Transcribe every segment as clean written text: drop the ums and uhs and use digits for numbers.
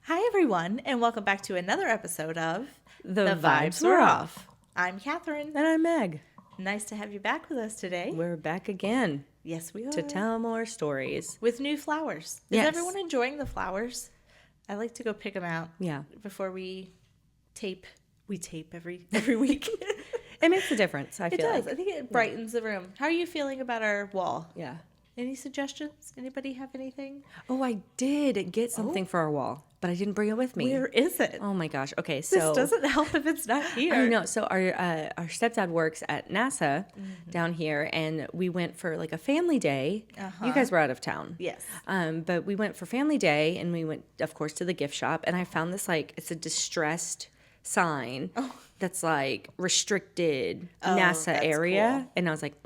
Hi, everyone, and welcome back to another episode of The Vibes Were Off. I'm Kathryn. And I'm Meg. Nice to have you back with us today. We're back again. Yes, we are. To tell more stories. With new flowers. Yes. Is everyone enjoying the flowers? I like to go pick them out. Yeah. Before we tape. We tape every week. It makes a difference, I feel It does. like. I think it brightens the room. How are you feeling about our wall? Yeah. Any suggestions? Anybody have anything? Oh, I did get something for our wall, but I didn't bring it with me. Where is it? Oh my gosh. Okay, so This doesn't help if it's not here. I know. So our stepdad works at NASA down here, and we went for like a family day. You guys were out of town. Yes. But we went for family day, and we went, of course, to the gift shop, and I found this it's a distressed sign that's like restricted NASA area, cool. and I was like,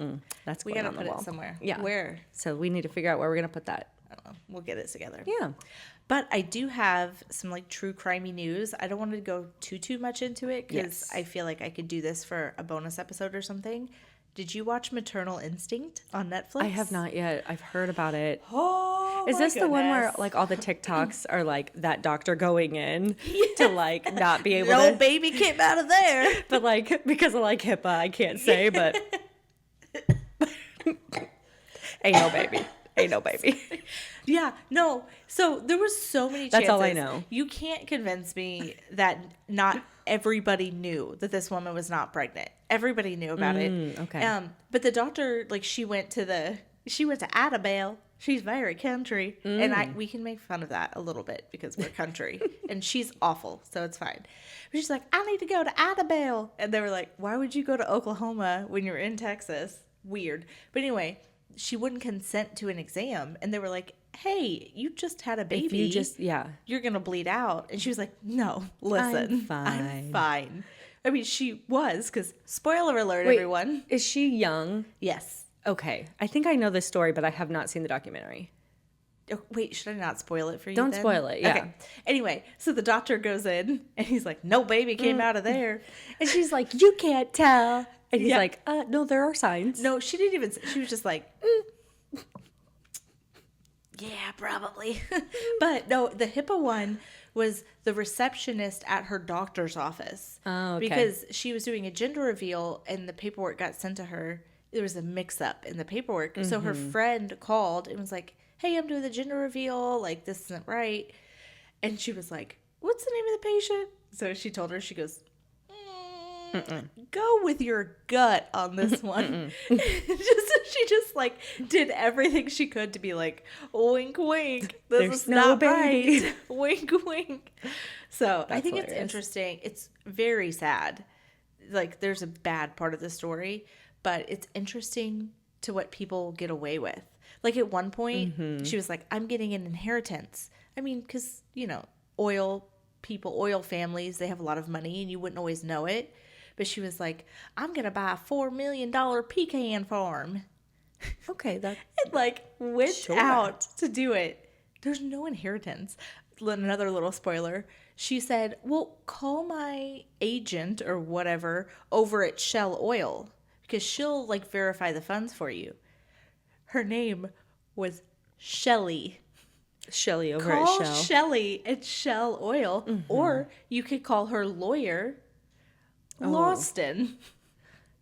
that's We going gotta on the put wall. it somewhere. Yeah. Where? So we need to figure out where we're gonna put that. I don't know. We'll get it together. Yeah. But I do have some like true crimey news. I don't want to go too much into it because Yes. I feel like I could do this for a bonus episode or something. Did you watch Maternal Instinct on Netflix? I have not yet. I've heard about it. Oh, Is this the one where goodness. like all the TikToks are like that doctor going in to like not be able No to, baby came out of there. but like because of like HIPAA, I can't say, but ain't no baby. Ain't no baby. Yeah, no. So there was so many chances. That's all I know. You can't convince me that not everybody knew that this woman was not pregnant. Everybody knew about it. Okay. But the doctor, like, she went to Annabelle. She's very country, and we can make fun of that a little bit because we're country, and she's awful, so it's fine. But she's like, I need to go to Annabelle, and they were like, why would you go to Oklahoma when you're in Texas? Weird. But anyway, she wouldn't consent to an exam, and they were like, hey, you just had a baby. If you just You're gonna bleed out. And she was like, no, listen, I'm fine. I mean, she was, because spoiler alert, everyone. Is she young? Yes. Okay. I think I know this story, but I have not seen the documentary. Oh, wait, should I not spoil it for you? Don't then? spoil it, yeah. Okay. Anyway, so the doctor goes in and he's like, no baby came out of there. And she's like, you can't tell. And he's like, no, there are signs. No, she didn't even, she was just like, yeah, probably. But no, the HIPAA one was the receptionist at her doctor's office. Oh, okay. Because she was doing a gender reveal and the paperwork got sent to her. There was a mix-up in the paperwork. So her friend called and was like, hey, I'm doing the gender reveal. Like, this isn't right. And she was like, what's the name of the patient? So she told her, she goes, go with your gut on this one. She just like did everything she could to be like, wink, wink. This is no not baby. right. Wink, wink. So I think hilarious. it's interesting. It's very sad. Like, there's a bad part of the story, but it's interesting to what people get away with. Like, at one point, she was like, I'm getting an inheritance. I mean, because, oil families, they have a lot of money and you wouldn't always know it. But she was like, I'm going to buy a $4 million pecan farm. Okay, that And like went out to do it. There's no inheritance. Another little spoiler. She said, well, call my agent or whatever over at Shell Oil because she'll like verify the funds for you. Her name was Shelly. Shelly over Call at Shell. Shelly at Shell Oil, or you could call her lawyer, Lawston,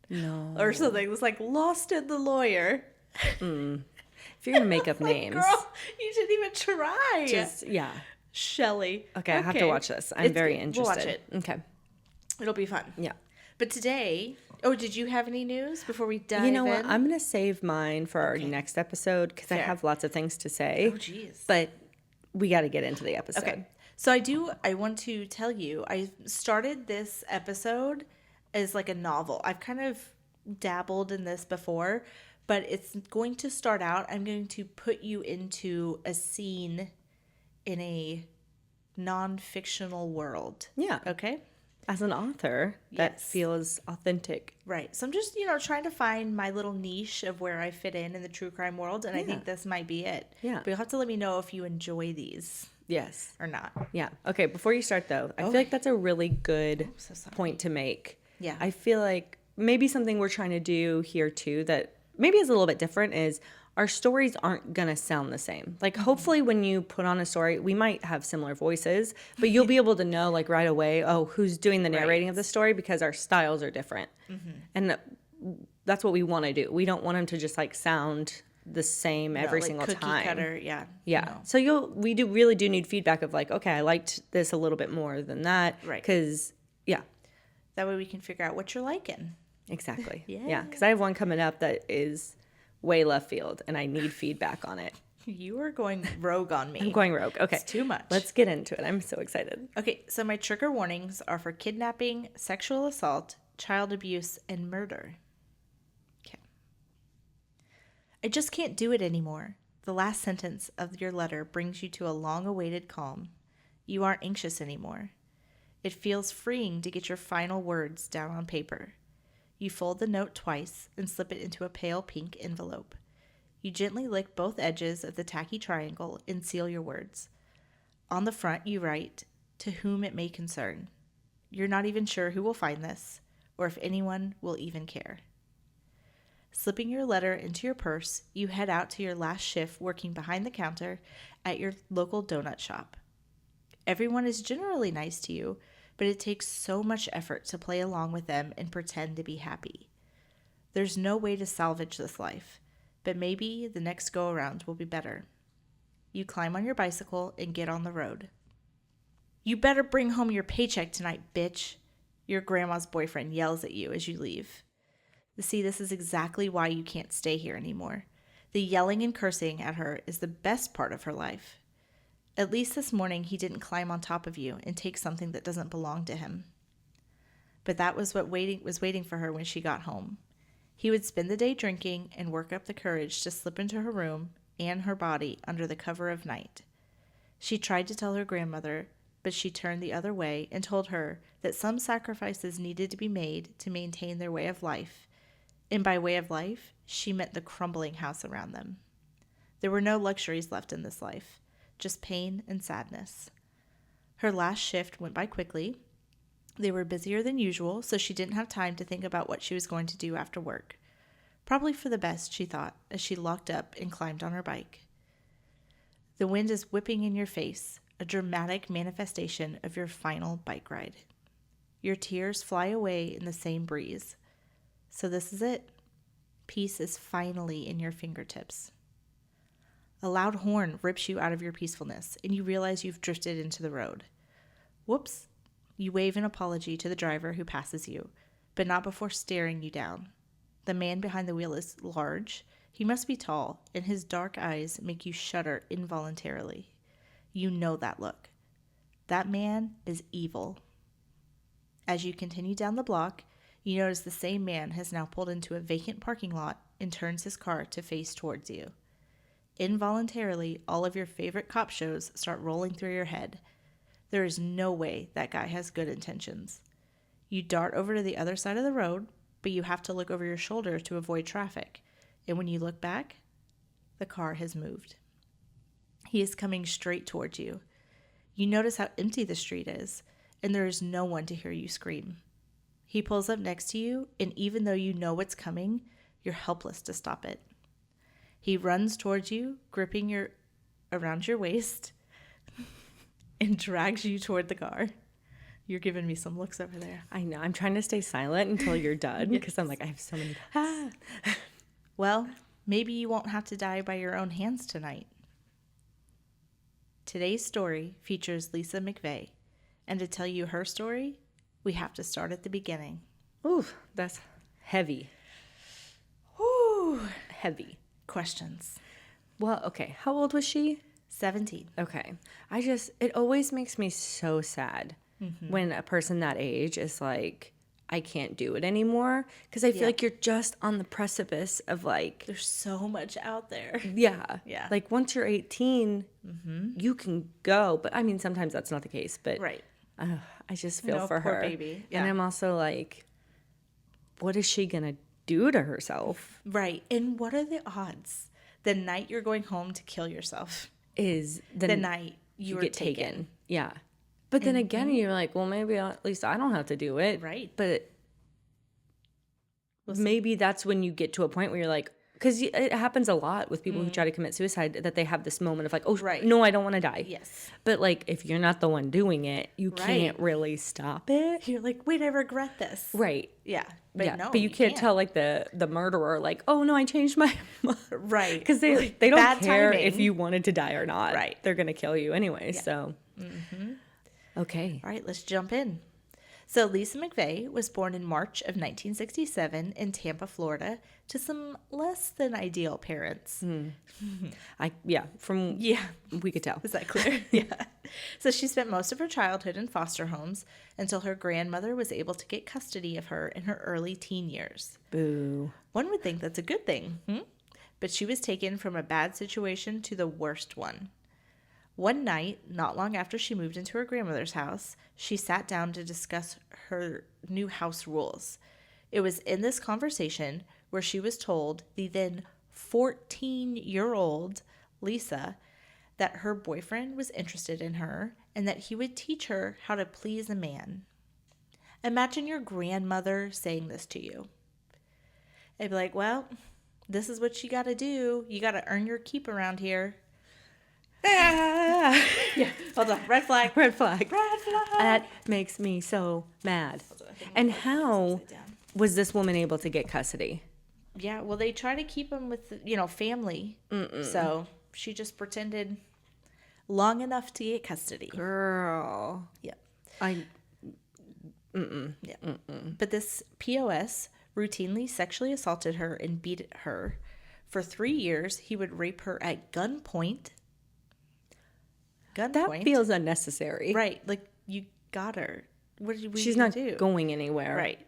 No. or something. It was like Lawston the lawyer. If you're gonna make up names, Girl, you didn't even try. just Shelly. Okay, I have to watch this. I'm very interested. We'll watch it. Okay. It'll be fun. Yeah. But today, did you have any news before we dive in? You know what? I'm gonna save mine for our next episode because I have lots of things to say. Oh, geez. But we got to get into the episode. Okay. So I want to tell you, I started this episode as like a novel. I've kind of dabbled in this before, but it's going to start out, I'm going to put you into a scene in a non-fictional world. Yeah. Okay? As an author, that Yes. feels authentic. Right. So I'm just, trying to find my little niche of where I fit in the true crime world, and I think this might be it. Yeah. But you'll have to let me know if you enjoy these Yes. or not. Yeah. Okay, before you start though, I feel like that's a really good so sorry. point to make. Yeah. I feel like maybe something we're trying to do here too that maybe is a little bit different is our stories aren't going to sound the same. Like, hopefully when you put on a story, we might have similar voices, but you'll be able to know, like, right away, oh, who's doing the narrating of the story, because our styles are different. And that's what we want to do. We don't want them to just, like, sound the same every like single cookie time. Cutter, yeah. Yeah. No. So we really do need feedback of, like, okay, I liked this a little bit more than that. Right. Because, yeah. That way we can figure out what you're liking. Exactly. Yeah. Yeah. Because I have one coming up that is way left field, and I need feedback on it. You are going rogue on me. I'm going rogue. Okay. It's too much. Let's get into it. I'm so excited. Okay, so my trigger warnings are for kidnapping, sexual assault, child abuse, and murder. Okay. I just can't do it anymore. The last sentence of your letter brings you to a long-awaited calm. You aren't anxious anymore. It feels freeing to get your final words down on paper. You fold the note twice and slip it into a pale pink envelope. You gently lick both edges of the tacky triangle and seal your words. On the front, you write, "To whom it may concern." You're not even sure who will find this, or if anyone will even care. Slipping your letter into your purse, you head out to your last shift working behind the counter at your local donut shop. Everyone is generally nice to you, but it takes so much effort to play along with them and pretend to be happy. There's no way to salvage this life, but maybe the next go-around will be better. You climb on your bicycle and get on the road. "You better bring home your paycheck tonight, bitch," your grandma's boyfriend yells at you as you leave. See, this is exactly why you can't stay here anymore. The yelling and cursing at her is the best part of her life. At least this morning he didn't climb on top of you and take something that doesn't belong to him. But that was what was waiting for her when she got home. He would spend the day drinking and work up the courage to slip into her room and her body under the cover of night. She tried to tell her grandmother, but she turned the other way and told her that some sacrifices needed to be made to maintain their way of life. And by way of life, she meant the crumbling house around them. There were no luxuries left in this life, just pain and sadness. Her last shift went by quickly. They were busier than usual, so she didn't have time to think about what she was going to do after work. Probably for the best, she thought, as she locked up and climbed on her bike. The wind is whipping in your face, a dramatic manifestation of your final bike ride. Your tears fly away in the same breeze. So this is it. Peace is finally in your fingertips. A loud horn rips you out of your peacefulness, and you realize you've drifted into the road. Whoops. You wave an apology to the driver who passes you, but not before staring you down. The man behind the wheel is large. He must be tall, and his dark eyes make you shudder involuntarily. You know that look. That man is evil. As you continue down the block, you notice the same man has now pulled into a vacant parking lot and turns his car to face towards you. Involuntarily, all of your favorite cop shows start rolling through your head. There is no way that guy has good intentions. You dart over to the other side of the road, but you have to look over your shoulder to avoid traffic. And when you look back, the car has moved. He is coming straight towards you. You notice how empty the street is, and there is no one to hear you scream. He pulls up next to you, and even though you know what's coming, you're helpless to stop it. He runs towards you, gripping around your waist, and drags you toward the car. You're giving me some looks over there. I know. I'm trying to stay silent until you're done, because I'm like, I have so many thoughts. Well, maybe you won't have to die by your own hands tonight. Today's story features Lisa McVey, and to tell you her story, we have to start at the beginning. Ooh, that's heavy. Ooh, Heavy. questions. Well, okay. How old was she? 17. Okay. It always makes me so sad when a person that age is like, I can't do it anymore. Because I feel like you're just on the precipice of like, There's so much out there. yeah. Yeah. Like once you're 18, you can go. But I mean, sometimes that's not the case. But Right. I just feel for poor her. baby. Yeah. And I'm also like, what is she going to do to herself? Right. And what are the odds? The night you're going home to kill yourself Is the night you get taken. Yeah. But then again, you're like, well, maybe at least I don't have to do it. Right. But We'll see. maybe that's when you get to a point where you're like, because it happens a lot with people who try to commit suicide, that they have this moment of like, oh, Right. no, I don't want to die. Yes. But like, if you're not the one doing it, you can't really stop it. You're like, wait, I regret this. Right. Yeah. But Yeah. no, But you can't tell like the murderer like, oh no, I changed my mind. Right. Because they Like, don't bad care timing. if you wanted to die or not. Right. They're gonna kill you anyway. So. Okay. All right, let's jump in. So Lisa McVey was born in March of 1967 in Tampa, Florida, to some less than ideal parents. From Yeah. we could tell. Is that clear? Yeah. So she spent most of her childhood in foster homes until her grandmother was able to get custody of her in her early teen years. Boo. One would think that's a good thing, but she was taken from a bad situation to the worst one. One night, not long after she moved into her grandmother's house, she sat down to discuss her new house rules. It was in this conversation where she was told, the then 14-year-old Lisa, that her boyfriend was interested in her and that he would teach her how to please a man. Imagine your grandmother saying this to you. They'd be like, well, this is what you got to do. You got to earn your keep around here. Ah. Yeah, hold on. Red flag. Red flag. Red flag. That makes me so mad. And how was this woman able to get custody? Yeah, well, they try to keep him with, family. So she just pretended long enough to get custody. Girl. Yeah. Yeah. But this POS routinely sexually assaulted her and beat her. For 3 years, he would rape her at gunpoint. That feels unnecessary. Right. Like, you got her. What did She's not going anywhere. Right.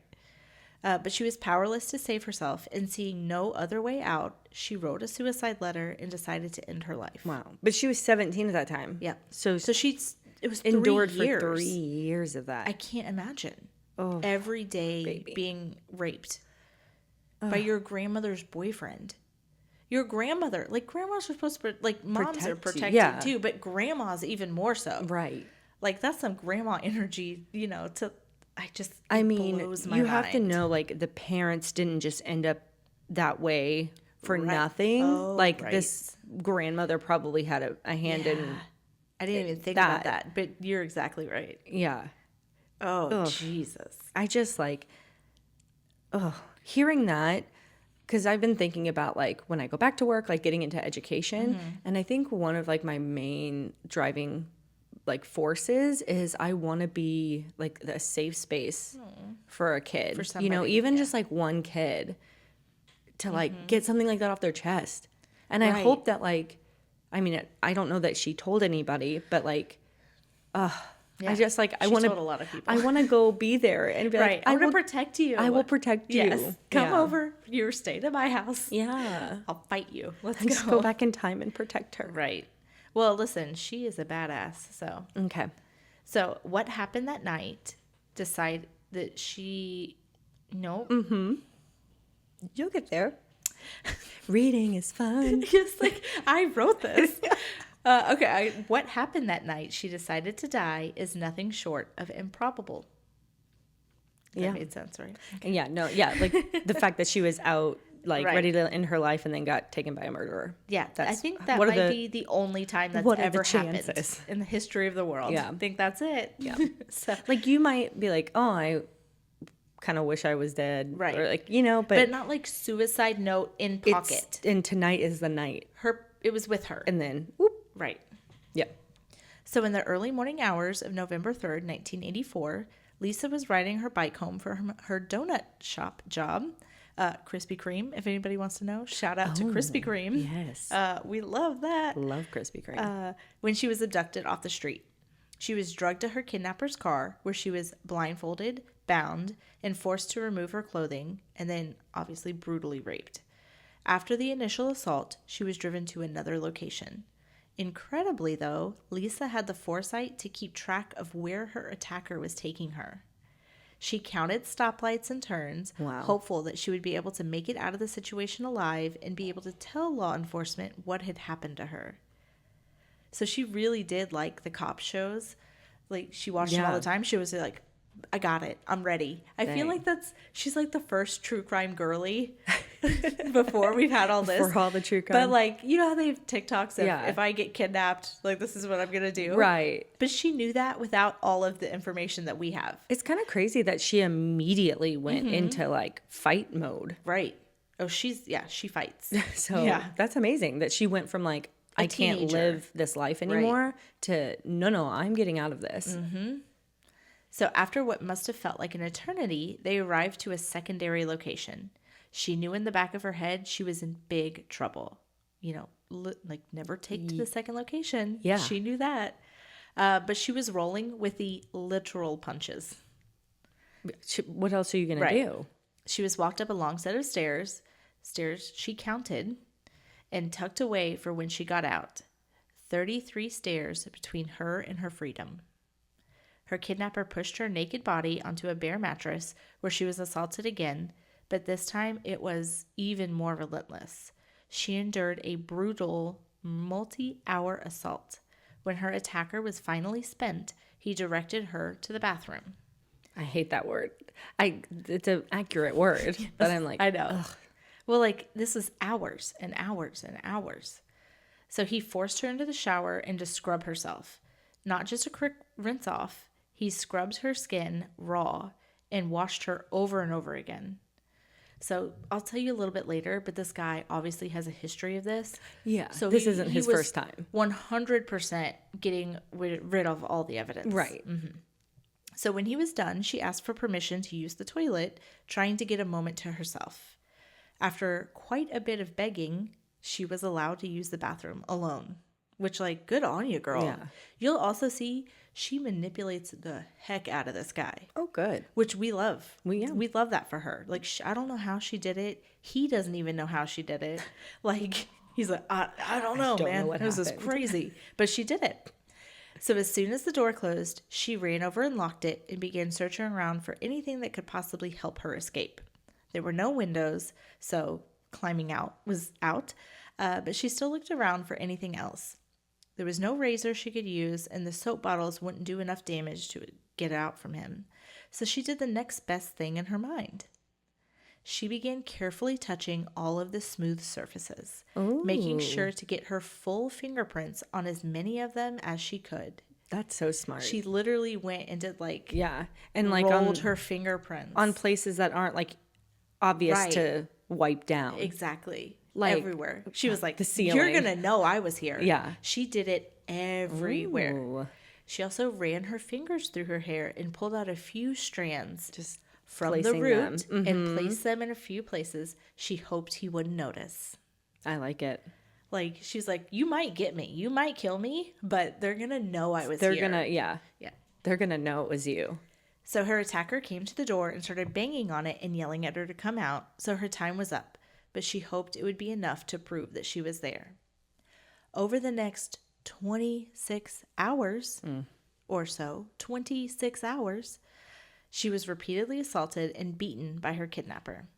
But she was powerless to save herself, and seeing no other way out, she wrote a suicide letter and decided to end her life. Wow. But she was 17 at that time. Yeah. So It was endured 3 years. for 3 years of that. I can't imagine. Oh, Every day baby. being raped by your grandmother's boyfriend. Your grandmother, like grandmas are supposed to, like moms are Protect you, protected too, but grandmas even more so. Right. Like that's some grandma energy, I mean, blows my you mind. have to know, like, the parents didn't just end up that way for Right. nothing. Oh, like, right. this grandmother probably had a hand in. I didn't even think about that, but you're exactly right. Yeah. Oh, Ugh. Jesus. I just, like, hearing that, because I've been thinking about, like, when I go back to work, like, getting into education. And I think one of, like, my main driving, like, forces is I want to be, like, a safe space for a kid. For somebody, even just, like, one kid to, like, get something like that off their chest. And I Right. hope that, like, I mean, I don't know that she told anybody, but, like, I just, like, I She want told a lot of people. I want to go be there and be Right. like, I want to protect you. I will protect you. Yes. Come Yeah. over. You're staying at my house. Yeah. I'll fight you. Let's And just go back in time and protect her. Right. Well, listen, she is a badass. Okay. So what happened that night? Decide that she. Nope. You'll get there. Reading is fun. It's like I wrote this. Okay. What happened that night? She decided to die is nothing short of improbable. That made sense, right? Yeah, no, yeah, like the fact that she was out, like, Right. ready to end her life and then got taken by a murderer. Yeah, I think that what are might the- be the only time that's what are the ever happened chances? in the history of the world. Yeah. I think that's it. Yeah. So, Like, you might be like, oh, I kind of wish I was dead. Right. Or, like, but but not like suicide note in pocket. and tonight is the night. It was with her. And then, whoop. Right. Yep. So in the early morning hours of November 3rd, 1984, Lisa was riding her bike home from her donut shop job, Krispy Kreme. If anybody wants to know, shout out to Krispy Kreme. Yes. We love that. Love Krispy Kreme. When she was abducted off the street. She was drugged to her kidnapper's car where she was blindfolded, bound, and forced to remove her clothing, and then obviously brutally raped. After the initial assault, she was driven to another location. Incredibly, though, Lisa had the foresight to keep track of where her attacker was taking her. She counted stoplights and turns, Wow. hopeful that she would be able to make it out of the situation alive and be able to tell law enforcement what had happened to her. So she really did like the cop shows. Like, she watched them all Yeah. the time. She was like, I got it. I'm ready. I feel Dang. like she's like the first true crime girly. before we've had all this. For all the true crime. But like, you know how they have TikToks of Yeah. if I get kidnapped, like this is what I'm going to do. Right. But she knew that without all of the information that we have. It's kind of crazy that she immediately went into like fight mode. Right. Oh, she fights. So Yeah. that's amazing that she went from like, I can't teenager. live this life anymore to no, I'm getting out of this. So after what must have felt like an eternity, they arrived to a secondary location. She knew in the back of her head she was in big trouble. You know, like never take to the second location. Yeah. She knew that. But she was rolling with the literal punches. What else are you going to do? She was walked up a long set of stairs she counted and tucked away for when she got out. 33 stairs between her and her freedom. Her kidnapper pushed her naked body onto a bare mattress where she was assaulted again, but this time it was even more relentless. She endured a brutal, multi-hour assault. When her attacker was finally spent, he directed her to the bathroom. I hate that word. It's an accurate word, but I'm like, I know. Ugh. Well, like this was hours and hours and hours. So he forced her into the shower and to scrub herself. Not just a quick rinse off. He scrubbed her skin raw and washed her over and over again. So I'll tell you a little bit later, but this guy obviously has a history of this. Yeah, so this isn't his first time. 100% getting rid of all the evidence. Right. Mm-hmm. So when he was done, she asked for permission to use the toilet, trying to get a moment to herself. After quite a bit of begging, she was allowed to use the bathroom alone. Which, like, good on you, girl. Yeah. You'll also see she manipulates the heck out of this guy. Oh, good. Which we love. We love that for her. Like, I don't know how she did it. He doesn't even know how she did it. Like, he's like, I don't know, man. It was just crazy. But she did it. So as soon as the door closed, she ran over and locked it and began searching around for anything that could possibly help her escape. There were no windows, so climbing out was out. But she still looked around for anything else. There was no razor she could use, and the soap bottles wouldn't do enough damage to get out from him. So she did the next best thing in her mind. She began carefully touching all of the smooth surfaces, making sure to get her full fingerprints on as many of them as she could. That's so smart. She literally went and did like, and like rolled her fingerprints on places that aren't like obvious to wipe down. Exactly. Like everywhere. She was like, the ceiling. You're going to know I was here. Yeah. She did it everywhere. Ooh. She also ran her fingers through her hair and pulled out a few strands Just from the root and placed them in a few places she hoped he wouldn't notice. I like it. Like, she's like, you might get me. You might kill me, but they're going to know I was here. They're going to, they're going to know it was you. So her attacker came to the door and started banging on it and yelling at her to come out. So her time was up. But she hoped it would be enough to prove that she was there. Over the next 26 hours or so, 26 hours, she was repeatedly assaulted and beaten by her kidnapper.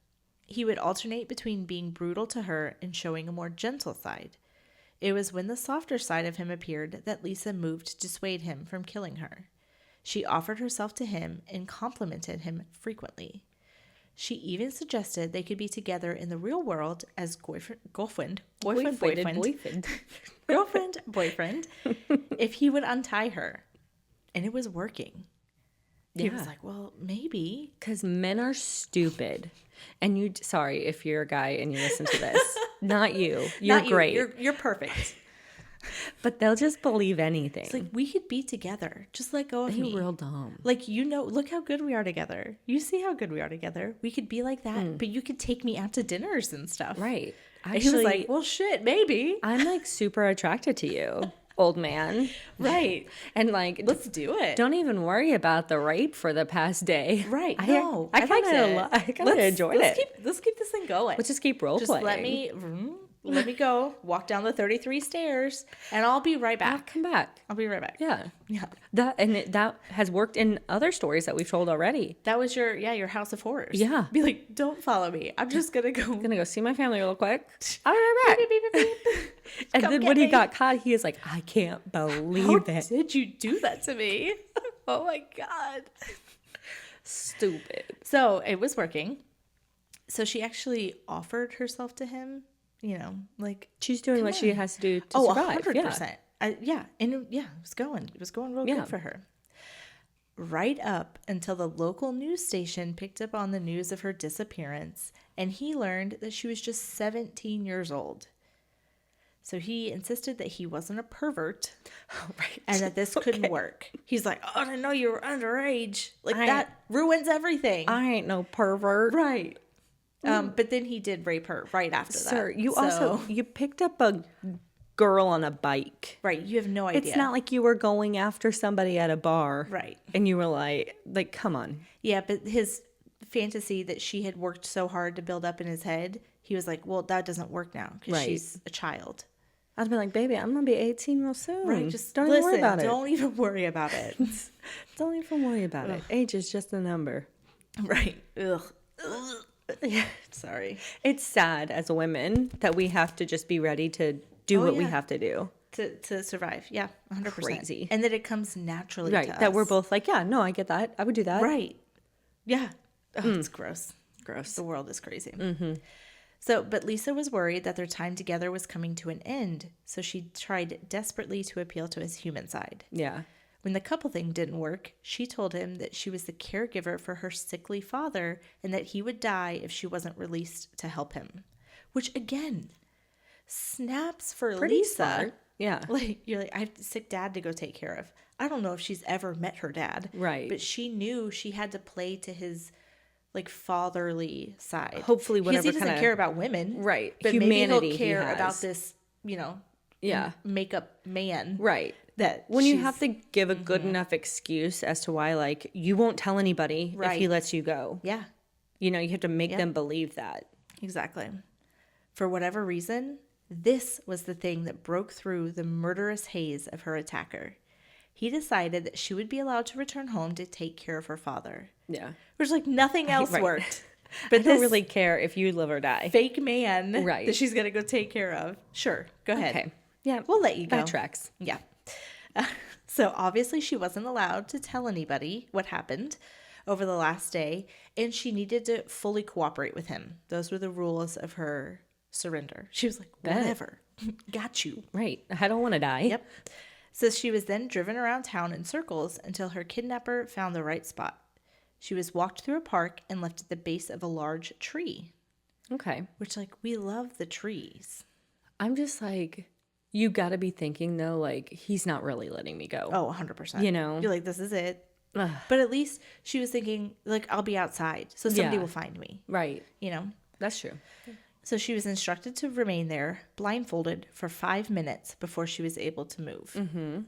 He would alternate between being brutal to her and showing a more gentle side. It was when the softer side of him appeared that Lisa moved to dissuade him from killing her. She offered herself to him and complimented him frequently. She even suggested they could be together in the real world as boyfriend, if he would untie her. And it was working. He was like, well, maybe. Because men are stupid. And sorry if you're a guy and you listen to this. Not you. You're great. You're perfect. But they'll just believe anything. It's like, we could be together. Just let go of me. They're real dumb. Like, look how good we are together. You see how good we are together. We could be like that, but you could take me out to dinners and stuff. Right. Actually, he was like, well, shit, maybe. I'm like super attracted to you, old man. Right. And like, let's do it. Don't even worry about the rape for the past day. Right. I kind of enjoyed it. Let's keep this thing going. Let's just keep role playing. Let me go walk down the 33 stairs and I'll be right back. I'll come back. I'll be right back. Yeah. That has worked in other stories that we've told already. That was your house of horrors. Yeah. Be like, don't follow me. I'm just going to go. I'm going to go see my family real quick. I'll be right back. Beep, beep, beep, beep. And then when he got caught, he is like, I can't believe it. How did you do that to me? Oh my God. Stupid. So it was working. So she actually offered herself to him, like she's doing what she has to do to survive. 100%. Yeah. And it was going real good for her. Right up until the local news station picked up on the news of her disappearance, and he learned that she was just 17 years old. So he insisted that he wasn't a pervert, and that this couldn't work. He's like, "Oh, I didn't know you were underage. Like, that ruins everything. I ain't no pervert." Right. But then he did rape her right after that. Sir, you picked up a girl on a bike. Right. You have no idea. It's not like you were going after somebody at a bar. Right. And you were like, come on. Yeah, but his fantasy that she had worked so hard to build up in his head, he was like, well, that doesn't work now because she's a child. I'd be like, baby, I'm going to be 18 real soon. Right. Just don't even worry about it. Don't even worry about it. Don't even worry about it. Age is just a number. Right. Ugh. Sorry. It's sad as women that we have to just be ready to do what we have to do. To survive. Yeah, 100%. Crazy. And that it comes naturally to us. That we're both like, yeah, no, I get that. I would do that. Right. Yeah. Oh, it's gross. Gross. The world is crazy. Mm-hmm. But Lisa was worried that their time together was coming to an end, so she tried desperately to appeal to his human side. Yeah. When the couple thing didn't work, she told him that she was the caregiver for her sickly father and that he would die if she wasn't released to help him. Which, again, snaps for Pretty Lisa. Smart. Yeah. Like, you're like, I have a sick dad to go take care of. I don't know if she's ever met her dad. Right. But she knew she had to play to his, like, fatherly side. Hopefully whatever he doesn't care about women. Right. But Humanity maybe he'll care about this, makeup man. Right. That when you have to give a good enough excuse as to why, like, you won't tell anybody if he lets you go. Yeah. You have to make them believe that. Exactly. For whatever reason, this was the thing that broke through the murderous haze of her attacker. He decided that she would be allowed to return home to take care of her father. Yeah. Which, like, nothing else worked. But I don't really care if you live or die. Fake man that she's going to go take care of. Sure. Go ahead. Okay. Yeah. We'll let you go. That tracks. Yeah. So obviously she wasn't allowed to tell anybody what happened over the last day, and she needed to fully cooperate with him. Those were the rules of her surrender. She was like, whatever. Got you. Right. I don't want to die. Yep. So she was then driven around town in circles until her kidnapper found the right spot. She was walked through a park and left at the base of a large tree. Okay. Which, like, we love the trees. I'm just like, you got to be thinking, though, like, he's not really letting me go. Oh, 100%. You're like, this is it. Ugh. But at least she was thinking, like, I'll be outside, so somebody will find me. Right. That's true. So she was instructed to remain there, blindfolded, for 5 minutes before she was able to move. Mm-hmm.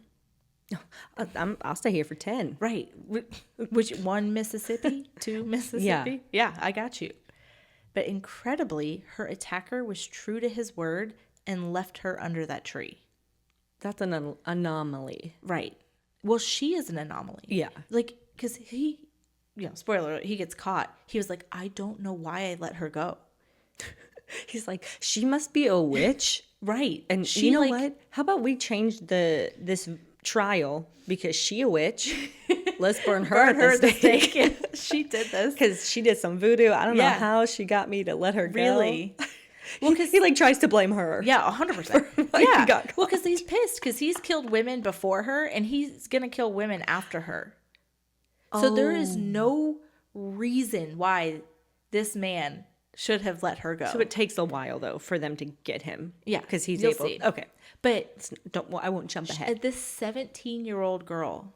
I'll stay here for 10. Right. Which, 1 Mississippi? 2 Mississippi? Yeah, I got you. But incredibly, her attacker was true to his word and left her under that tree. That's an anomaly. Right. Well, she is an anomaly. Yeah. Like, because he, spoiler alert, he gets caught. He was like, I don't know why I let her go. He's like, she must be a witch. Right. And she, you know what? How about we change this trial because she a witch. Let's burn her at the stake. Yeah, she did this. Because she did some voodoo. I don't know how she got me to let her go. Really? Well, because he like tries to blame her. Yeah, 100%. Yeah. Well, because he's pissed because he's killed women before her and he's going to kill women after her. So there is no reason why this man should have let her go. So it takes a while, though, for them to get him. Yeah. Because he's You'll able. See. Okay. But I won't jump ahead. This 17-year-old girl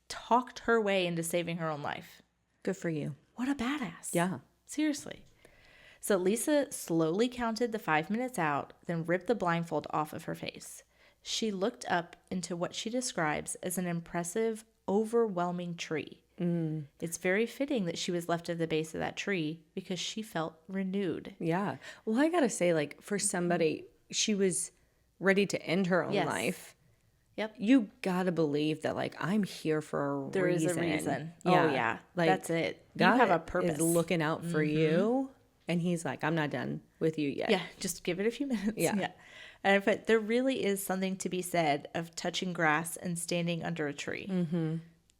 talked her way into saving her own life. Good for you. What a badass. Yeah. Seriously. So Lisa slowly counted the 5 minutes out, then ripped the blindfold off of her face. She looked up into what she describes as an impressive, overwhelming tree. It's very fitting that she was left at the base of that tree because she felt renewed. Yeah. Well, I got to say, like, for somebody, she was ready to end her own life. Yep. You got to believe that, like, I'm here for a reason. There is a reason. Yeah. Oh, yeah. Like, that's it. God you have a purpose. is looking out for you. And he's like, I'm not done with you yet. Yeah. Just give it a few minutes. Yeah. And but there really is something to be said of touching grass and standing under a tree. Mm-hmm.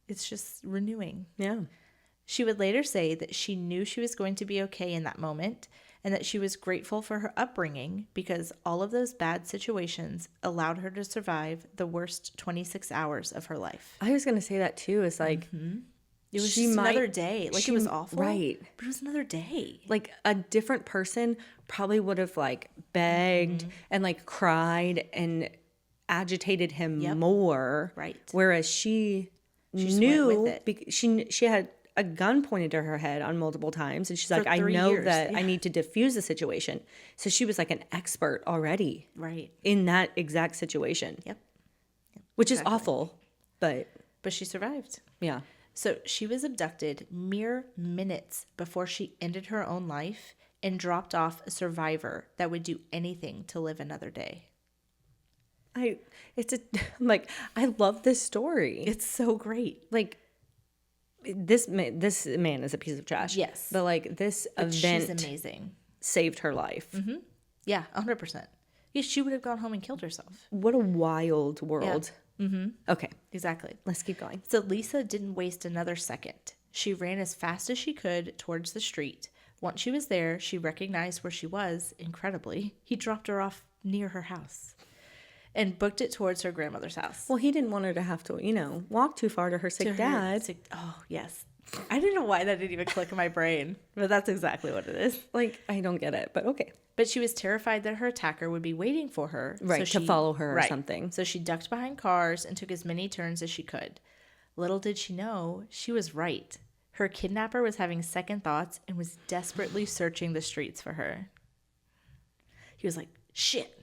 It's just renewing. Yeah. She would later say that she knew she was going to be okay in that moment and that she was grateful for her upbringing because all of those bad situations allowed her to survive the worst 26 hours of her life. I was going to say that too. It's like, It was just another day. Like, it was awful. Right. But it was another day. Like, a different person probably would have, like, begged and, like, cried and agitated him more. Right. Whereas she just knew, went with it. she had a gun pointed to her head on multiple times. And she's like, I 3 know years. that I need to diffuse the situation. So she was, like, an expert already. Right. In that exact situation. Yep. Which is awful. But she survived. yeah. So she was abducted mere minutes before she ended her own life and dropped off a survivor that would do anything to live another day. I love this story. It's so great. Like, this man is a piece of trash. Yes. But, like, this event She's amazing. saved her life. Mm-hmm. Yeah, 100%. Yeah, she would have gone home and killed herself. What a wild world. Yeah. Mm-hmm. Okay. Exactly. Let's keep going. So Lisa didn't waste another second. She ran as fast as she could towards the street. Once she was there, she recognized where she was. Incredibly, he dropped her off near her house and booked it towards her grandmother's house. Well, he didn't want her to have to, walk too far to her sick dad. Oh, yes. I didn't know why that didn't even click in my brain, but that's exactly what it is. Like, I don't get it, but okay. But she was terrified that her attacker would be waiting for her. Right, to follow her or something. So she ducked behind cars and took as many turns as she could. Little did she know, she was right. Her kidnapper was having second thoughts and was desperately searching the streets for her. He was like, shit.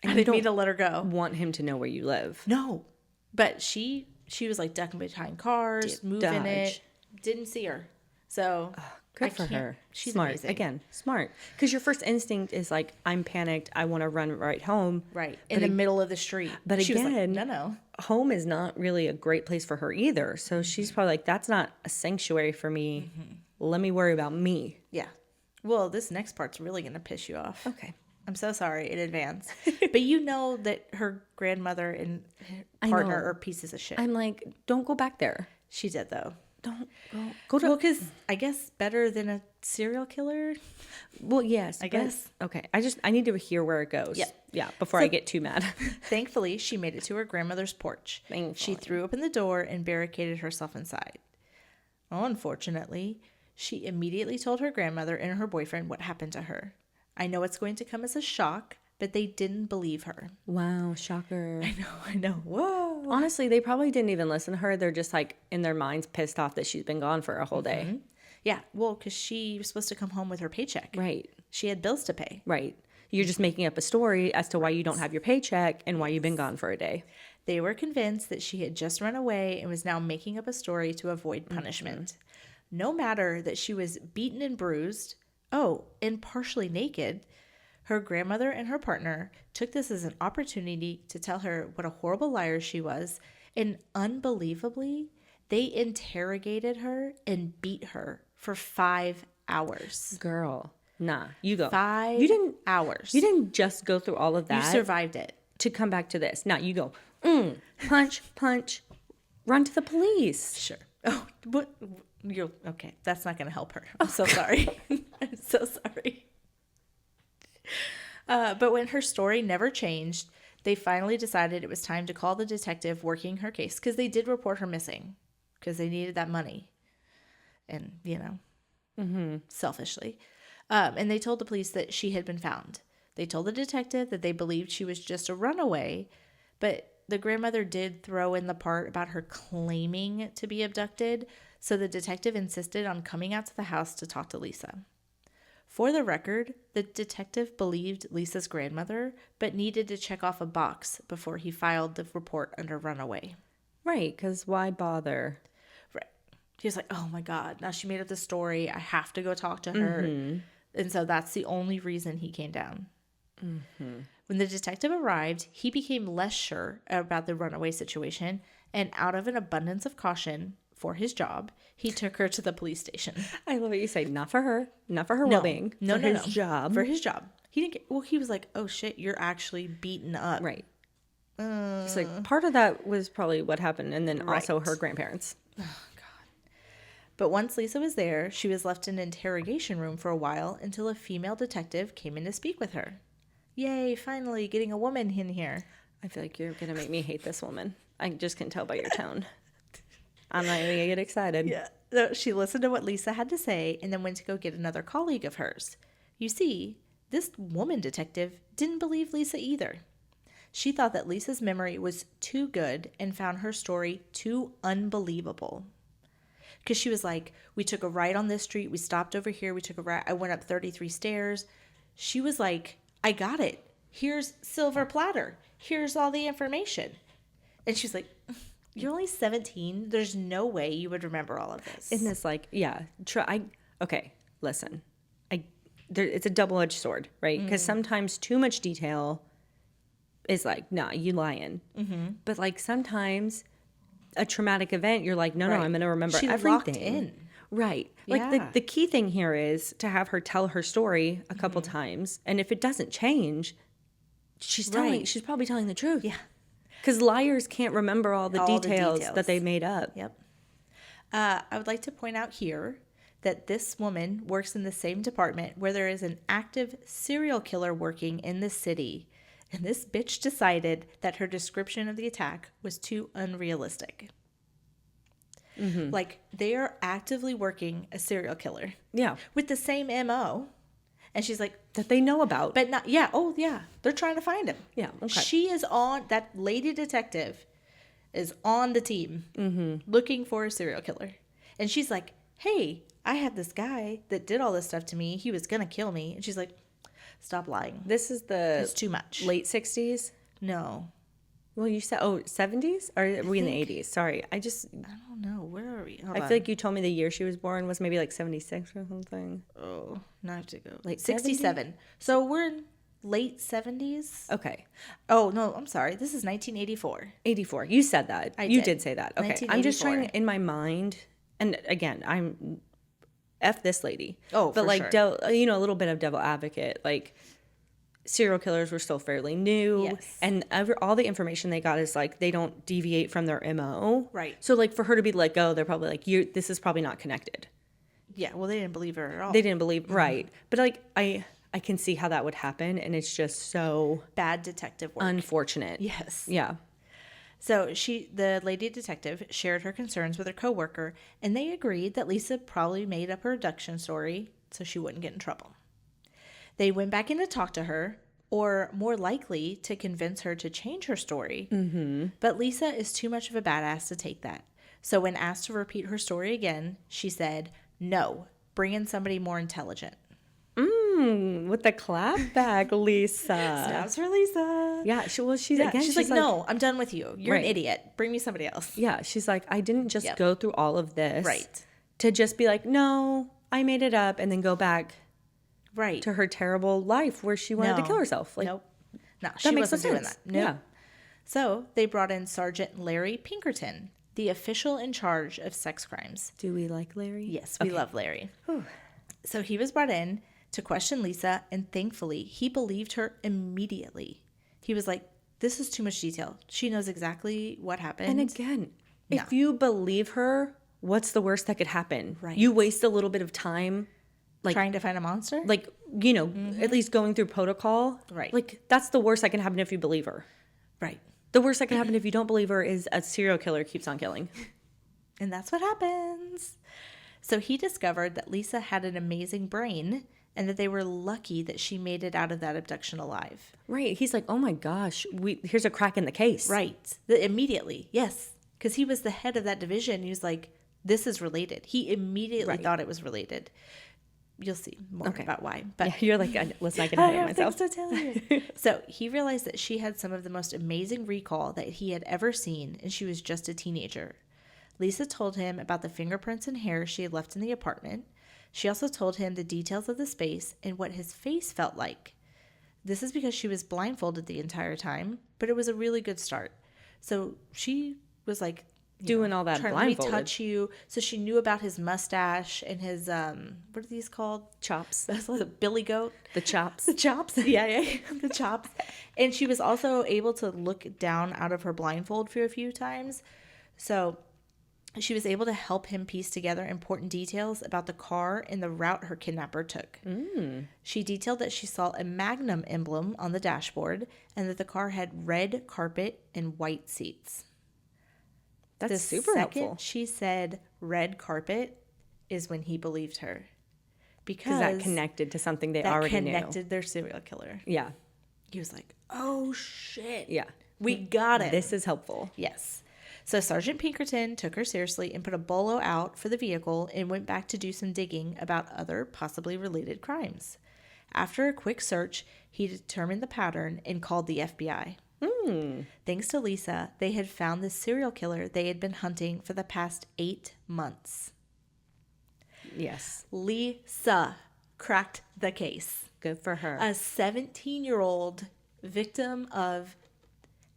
And I didn't mean to let her go. Want him to know where you live. No. But she was like ducking behind cars, moving it. Didn't see her. So good for her. She's smart. amazing. Again, smart. Because your first instinct is like, I'm panicked. I want to run right home. Right. In the middle of the street. But she was like, again, no. Home is not really a great place for her either. So she's probably like, that's not a sanctuary for me. Mm-hmm. Let me worry about me. Yeah. Well, this next part's really going to piss you off. Okay. I'm so sorry in advance. But you know that her grandmother and partner are pieces of shit. I'm like, don't go back there. She did, though. Don't go to... Well, because I guess better than a serial killer? Well, yes. I guess. Okay. I need to hear where it goes. Yeah. Yeah, before I get too mad. Thankfully, she made it to her grandmother's porch. She threw open the door and barricaded herself inside. Unfortunately, she immediately told her grandmother and her boyfriend what happened to her. I know it's going to come as a shock, but they didn't believe her. Wow, shocker. I know. Whoa. Honestly, they probably didn't even listen to her. They're just like in their minds pissed off that she's been gone for a whole day. Yeah, well, because she was supposed to come home with her paycheck. Right. She had bills to pay. Right. You're just making up a story as to why you don't have your paycheck and why you've been gone for a day. They were convinced that she had just run away and was now making up a story to avoid punishment. No matter that she was beaten and bruised, and partially naked, her grandmother and her partner took this as an opportunity to tell her what a horrible liar she was, and unbelievably, they interrogated her and beat her for 5 hours. Girl, nah, you go. 5 hours. You didn't just go through all of that. You survived it. To come back to this. Now you go, punch, run to the police. Sure. Oh, what? You're okay. That's not going to help her. I'm so sorry. I'm so sorry. But when her story never changed, they finally decided it was time to call the detective working her case because they did report her missing because they needed that money. And, selfishly. And they told the police that she had been found. They told the detective that they believed she was just a runaway, but the grandmother did throw in the part about her claiming to be abducted, so the detective insisted on coming out to the house to talk to Lisa. For the record, the detective believed Lisa's grandmother, but needed to check off a box before he filed the report under runaway. Right, because why bother? Right. He was like, oh my God, now she made up the story. I have to go talk to her. And so that's the only reason he came down. When the detective arrived, he became less sure about the runaway situation, and out of an abundance of caution for his job, he took her to the police station. I love what you say. Not for her well-being. No, for his job. For his job. He didn't get, he was like, oh shit, you're actually beaten up. Right. So part of that was probably what happened, and then also her grandparents. Oh God. But once Lisa was there, she was left in an interrogation room for a while until a female detective came in to speak with her. Yay, finally getting a woman in here. I feel like you're going to make me hate this woman. I just can tell by your tone. I'm not even going to get excited. Yeah. So she listened to what Lisa had to say and then went to go get another colleague of hers. You see, this woman detective didn't believe Lisa either. She thought that Lisa's memory was too good and found her story too unbelievable. Because she was like, we took a right on this street, we stopped over here, we took a right, I went up 33 stairs. She was like, I got it. Here's silver platter. Here's all the information. And she's like, you're only 17. There's no way you would remember all of this. Isn't this like, yeah, okay, listen. It's a double-edged sword, right? Because sometimes too much detail is like, nah, you lying. Mm-hmm. But like sometimes a traumatic event, you're like, no, I'm going to remember everything. Locked in. Right. Like the key thing here is to have her tell her story a couple times. And if it doesn't change, she's probably telling the truth. Yeah. Because liars can't remember all the details that they made up. Yep. I would like to point out here that this woman works in the same department where there is an active serial killer working in the city. And this bitch decided that her description of the attack was too unrealistic. Mm-hmm. Like, they are actively working a serial killer. Yeah. With the same MO. And she's like... that they know about. But not... Yeah. Oh, yeah. They're trying to find him. Yeah. Okay. She is on... That lady detective is on the team looking for a serial killer. And she's like, hey, I had this guy that did all this stuff to me. He was going to kill me. And she's like, stop lying. This is It's too much. Late 60s? No. Well, you said, 70s? Or are we in the 80s? Sorry. I don't know. Where are we? I feel like you told me the year she was born was maybe like 76 or something. Oh, now I have to go. Like 67. 70? So we're in late 70s. Okay. Oh, no. I'm sorry. This is 1984. 84. You said that. You did say that. Okay. I'm just trying in my mind. And again, I'm F this lady. Oh, but for like, sure. a little bit of devil advocate. Like, serial killers were still fairly new. Yes. And all the information they got is like, they don't deviate from their MO. Right. So like, for her to be let go, they're probably like, this is probably not connected. Yeah. Well, they didn't believe her at all. They didn't believe. Right. But like, I can see how that would happen. And it's just so bad detective work. Unfortunate. Yes. Yeah. So the lady detective shared her concerns with her coworker, and they agreed that Lisa probably made up her abduction story so she wouldn't get in trouble. They went back in to talk to her, or more likely to convince her to change her story. Mm-hmm. But Lisa is too much of a badass to take that. So when asked to repeat her story again, she said, no, bring in somebody more intelligent. With the clap back, Lisa. Snaps for Lisa. Yeah, she's like, no, I'm done with you. You're an idiot. Bring me somebody else. Yeah, she's like, I didn't just go through all of this. Right. To just be like, no, I made it up, and then go back to her terrible life where she wanted to kill herself. Like, nope. No, she wasn't doing that. Nope. Yeah. So they brought in Sergeant Larry Pinkerton, the official in charge of sex crimes. Do we like Larry? Yes, we love Larry. Whew. So he was brought in to question Lisa, and thankfully, he believed her immediately. He was like, this is too much detail. She knows exactly what happened. And again, if you believe her, what's the worst that could happen? Right. You waste a little bit of time. Like, trying to find a monster? Like, at least going through protocol. Right. Like, that's the worst that can happen if you believe her. Right. The worst that can happen if you don't believe her is a serial killer keeps on killing. And that's what happens. So he discovered that Lisa had an amazing brain and that they were lucky that she made it out of that abduction alive. Right. He's like, oh my gosh, here's a crack in the case. Right. Immediately. Yes. Because he was the head of that division. He was like, this is related. He immediately thought it was related. You'll see more about why. But yeah, you're like, let's not get ahead of myself. I have things to tell you. So he realized that she had some of the most amazing recall that he had ever seen, and she was just a teenager. Lisa told him about the fingerprints and hair she had left in the apartment. She also told him the details of the space and what his face felt like. This is because she was blindfolded the entire time, but it was a really good start. So she was like, doing all that blindfolded. Let me touch you. So she knew about his mustache and his, what are these called? Chops. That's like a billy goat. The chops. The chops. Yeah. The chops. And she was also able to look down out of her blindfold for a few times. So She was able to help him piece together important details about the car and the route her kidnapper took. She detailed that she saw a Magnum emblem on the dashboard and that the car had red carpet and white seats. That's The super second helpful. she said red carpet is when he believed her. Because that connected to something they already knew. That connected their serial killer. Yeah. He was like, oh, shit. Yeah. We got it. This is helpful. Yes. So Sergeant Pinkerton took her seriously and put a bolo out for the vehicle and went back to do some digging about other possibly related crimes. After a quick search, he determined the pattern and called the FBI. Thanks to Lisa, they had found the serial killer they had been hunting for the past 8 months. Yes. Lisa cracked the case. Good for her. A 17-year-old victim of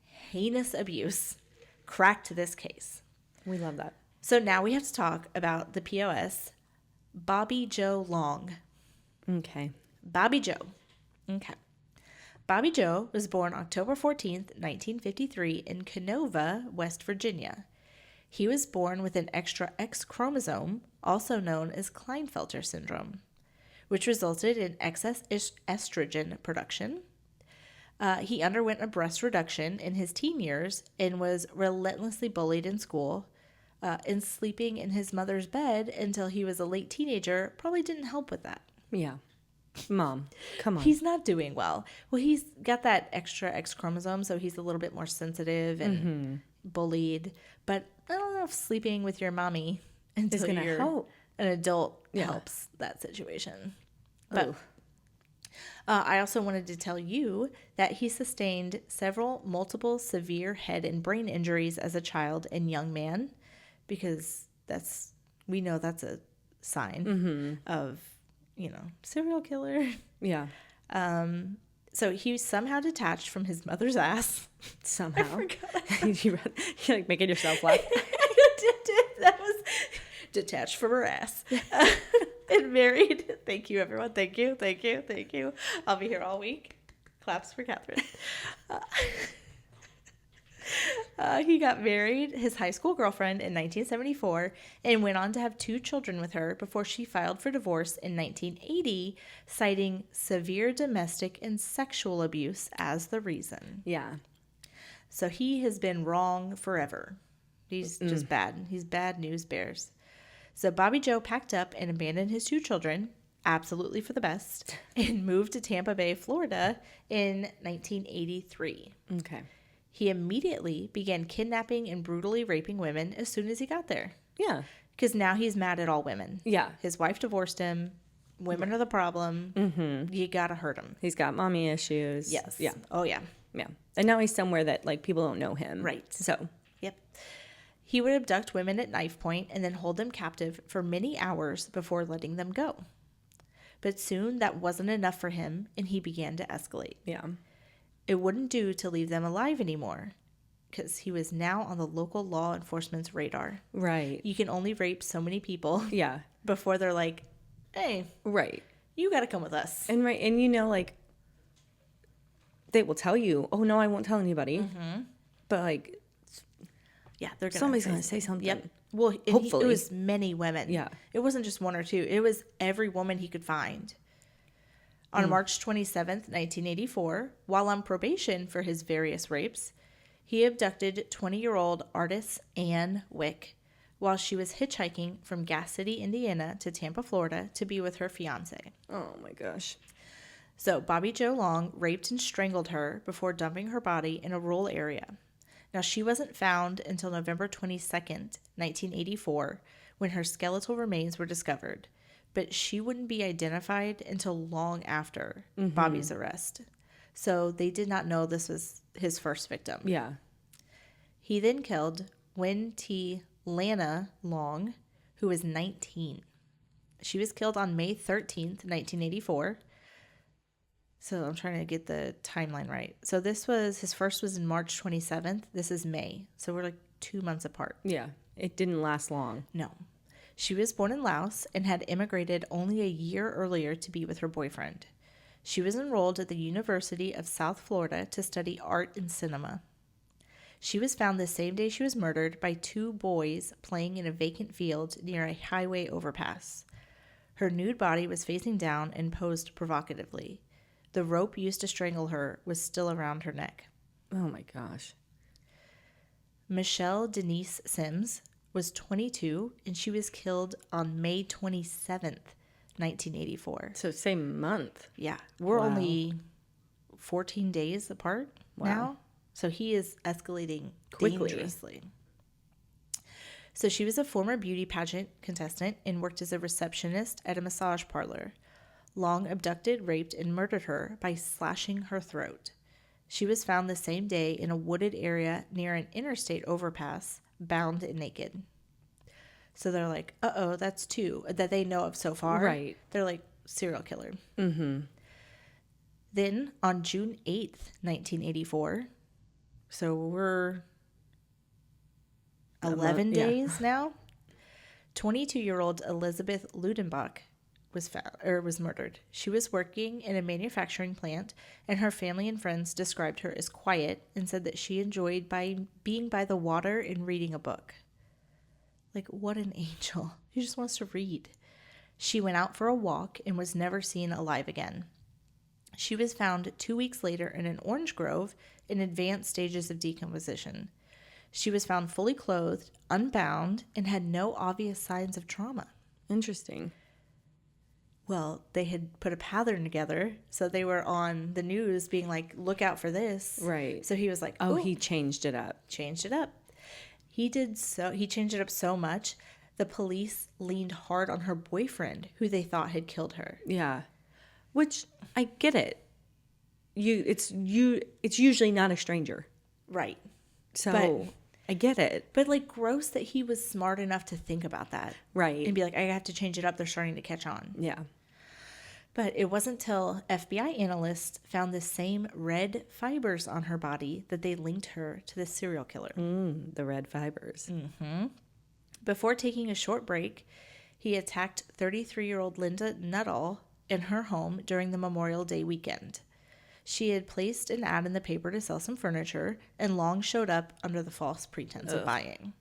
heinous abuse cracked this case. We love that. So now we have to talk about the POS, Bobby Joe Long. Okay. Bobby Joe. Okay. Bobby Joe was born October 14th, 1953 in Canova, West Virginia. He was born with an extra X chromosome, also known as Klinefelter syndrome, which resulted in excess estrogen production. He underwent a breast reduction in his teen years and was relentlessly bullied in school. And sleeping in his mother's bed until he was a late teenager probably didn't help with that. Yeah. Mom, come on. He's not doing well. Well, he's got that extra X chromosome, so he's a little bit more sensitive and bullied. But I don't know if sleeping with your mommy until you're help. an adult helps that situation. But I also wanted to tell you that he sustained multiple severe head and brain injuries as a child and young man, because we know that's a sign of, serial killer. Yeah. So he was somehow detached from his mother's ass. Somehow. I forgot. You're like making yourself laugh. That was detached from her ass. And married. Thank you, everyone. Thank you. Thank you. Thank you. I'll be here all week. Claps for Kathryn. He got married his high school girlfriend in 1974 and went on to have 2 children with her before she filed for divorce in 1980, citing severe domestic and sexual abuse as the reason. Yeah. So he has been wrong forever. He's just bad. He's bad news bears. So Bobby Joe packed up and abandoned his 2 children, absolutely for the best, and moved to Tampa Bay, Florida in 1983. Okay. He immediately began kidnapping and brutally raping women as soon as he got there. Yeah. Because now he's mad at all women. Yeah. His wife divorced him. Women are the problem. Mm-hmm. You got to hurt him. He's got mommy issues. Yes. Yeah. Oh, yeah. Yeah. And now he's somewhere that, people don't know him. Right. So. Yep. He would abduct women at knife point and then hold them captive for many hours before letting them go. But soon that wasn't enough for him, and he began to escalate. Yeah. It wouldn't do to leave them alive anymore, because he was now on the local law enforcement's radar. Right. You can only rape so many people. Yeah. Before they're like, hey, right. You got to come with us. And they will tell you, oh, no, I won't tell anybody. Mm-hmm. But yeah, they're gonna somebody's going to say something. Yep. Well, hopefully. It was many women. Yeah. It wasn't just 1 or 2. It was every woman he could find. On March 27th, 1984, while on probation for his various rapes, he abducted 20-year-old artist Ann Wick while she was hitchhiking from Gas City, Indiana to Tampa, Florida to be with her fiancé. Oh, my gosh. So Bobby Joe Long raped and strangled her before dumping her body in a rural area. Now, she wasn't found until November 22nd, 1984, when her skeletal remains were discovered. But she wouldn't be identified until long after Bobby's arrest. So they did not know this was his first victim. Yeah. He then killed Wen T. Lana Long, who was 19. She was killed on May 13th, 1984. So I'm trying to get the timeline right. So his first was in March 27th. This is May. So we're 2 months apart. Yeah. It didn't last long. No. She was born in Laos and had immigrated only a year earlier to be with her boyfriend. She was enrolled at the University of South Florida to study art and cinema. She was found the same day she was murdered by 2 boys playing in a vacant field near a highway overpass. Her nude body was facing down and posed provocatively. The rope used to strangle her was still around her neck. Oh my gosh. Michelle Denise Sims was 22, and she was killed on May 27th, 1984. So same month. Yeah. We're Wow. only 14 days apart now. So he is escalating Quickly. dangerously. So she was a former beauty pageant contestant and worked as a receptionist at a massage parlor. Long abducted, raped, and murdered her by slashing her throat. She was found the same day in a wooded area near an interstate overpass, bound and naked. So they're like, uh-oh, that's 2 that they know of so far. Right. They're like, serial killer. Mm-hmm. Then on June 8th, 1984, so we're 11 days now, 22-year-old Elizabeth Ludenbach was murdered. She was working in a manufacturing plant, and her family and friends described her as quiet and said that she enjoyed being by the water and reading a book. Like, what an angel. She just wants to read. She went out for a walk and was never seen alive again. She was found 2 weeks later in an orange grove in advanced stages of decomposition. She was found fully clothed, unbound, and had no obvious signs of trauma. Interesting. Well, they had put a pattern together, so they were on the news being like, look out for this. Right. So he was like, Oh, he changed it up. Changed it up. He changed it up so much, the police leaned hard on her boyfriend, who they thought had killed her. Yeah. Which, I get it. It's usually not a stranger. Right. So, I get it. But, like, gross that he was smart enough to think about that. Right. And be like, I have to change it up. They're starting to catch on. Yeah. But it wasn't till FBI analysts found the same red fibers on her body that they linked her to the serial killer. The red fibers. Before taking a short break, he attacked 33-year-old Linda Nuttall in her home during the Memorial Day weekend. She had placed an ad in the paper to sell some furniture, and Long showed up under the false pretense of buying.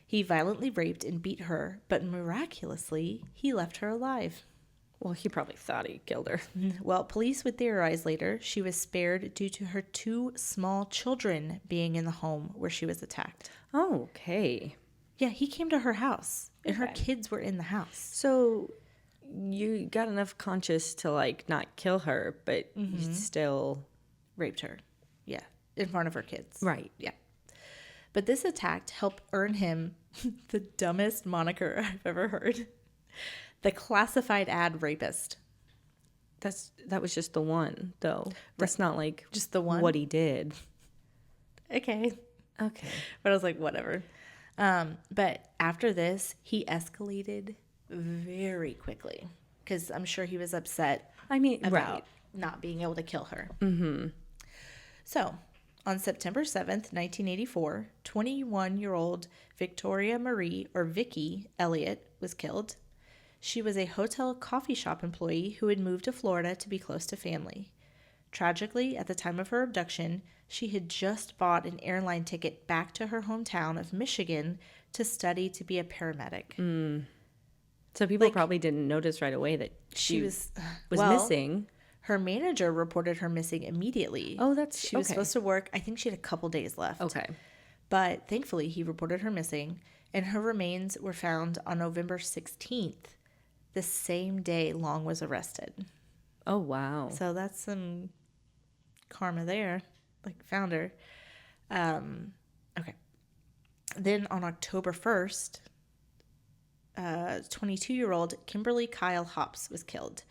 He violently raped and beat her, but miraculously, he left her alive. Well, he probably thought he killed her. Well, police would theorize later she was spared due to her 2 small children being in the home where she was attacked. Oh, okay. Yeah, he came to her house, and her kids were in the house. So, you got enough conscience to, like, not kill her, but you still... Raped her. Yeah, in front of her kids. Right. Yeah. But this attack helped earn him the dumbest moniker I've ever heard. The classified ad rapist. That was just the one, though. That's not, like... Just the one? What he did. Okay. Okay. But I was like, whatever. But after this, he escalated very quickly because I'm sure he was upset about not being able to kill her. Mm-hmm. So, on September 7th, 1984, 21-year-old Victoria Marie, or Vicky, Elliott was killed. She was a hotel coffee shop employee who had moved to Florida to be close to family. Tragically, at the time of her abduction, she had just bought an airline ticket back to her hometown of Michigan to study to be a paramedic. So people probably didn't notice right away that she was missing. Her manager reported her missing immediately. Oh, that's She was supposed to work. I think she had a couple days left. Okay. But thankfully, he reported her missing, and her remains were found on November 16th, the same day Long was arrested. Oh, wow. So that's some karma there. Like, found her. Okay. Then on October 1st, 22-year-old Kimberly Kyle Hops was killed.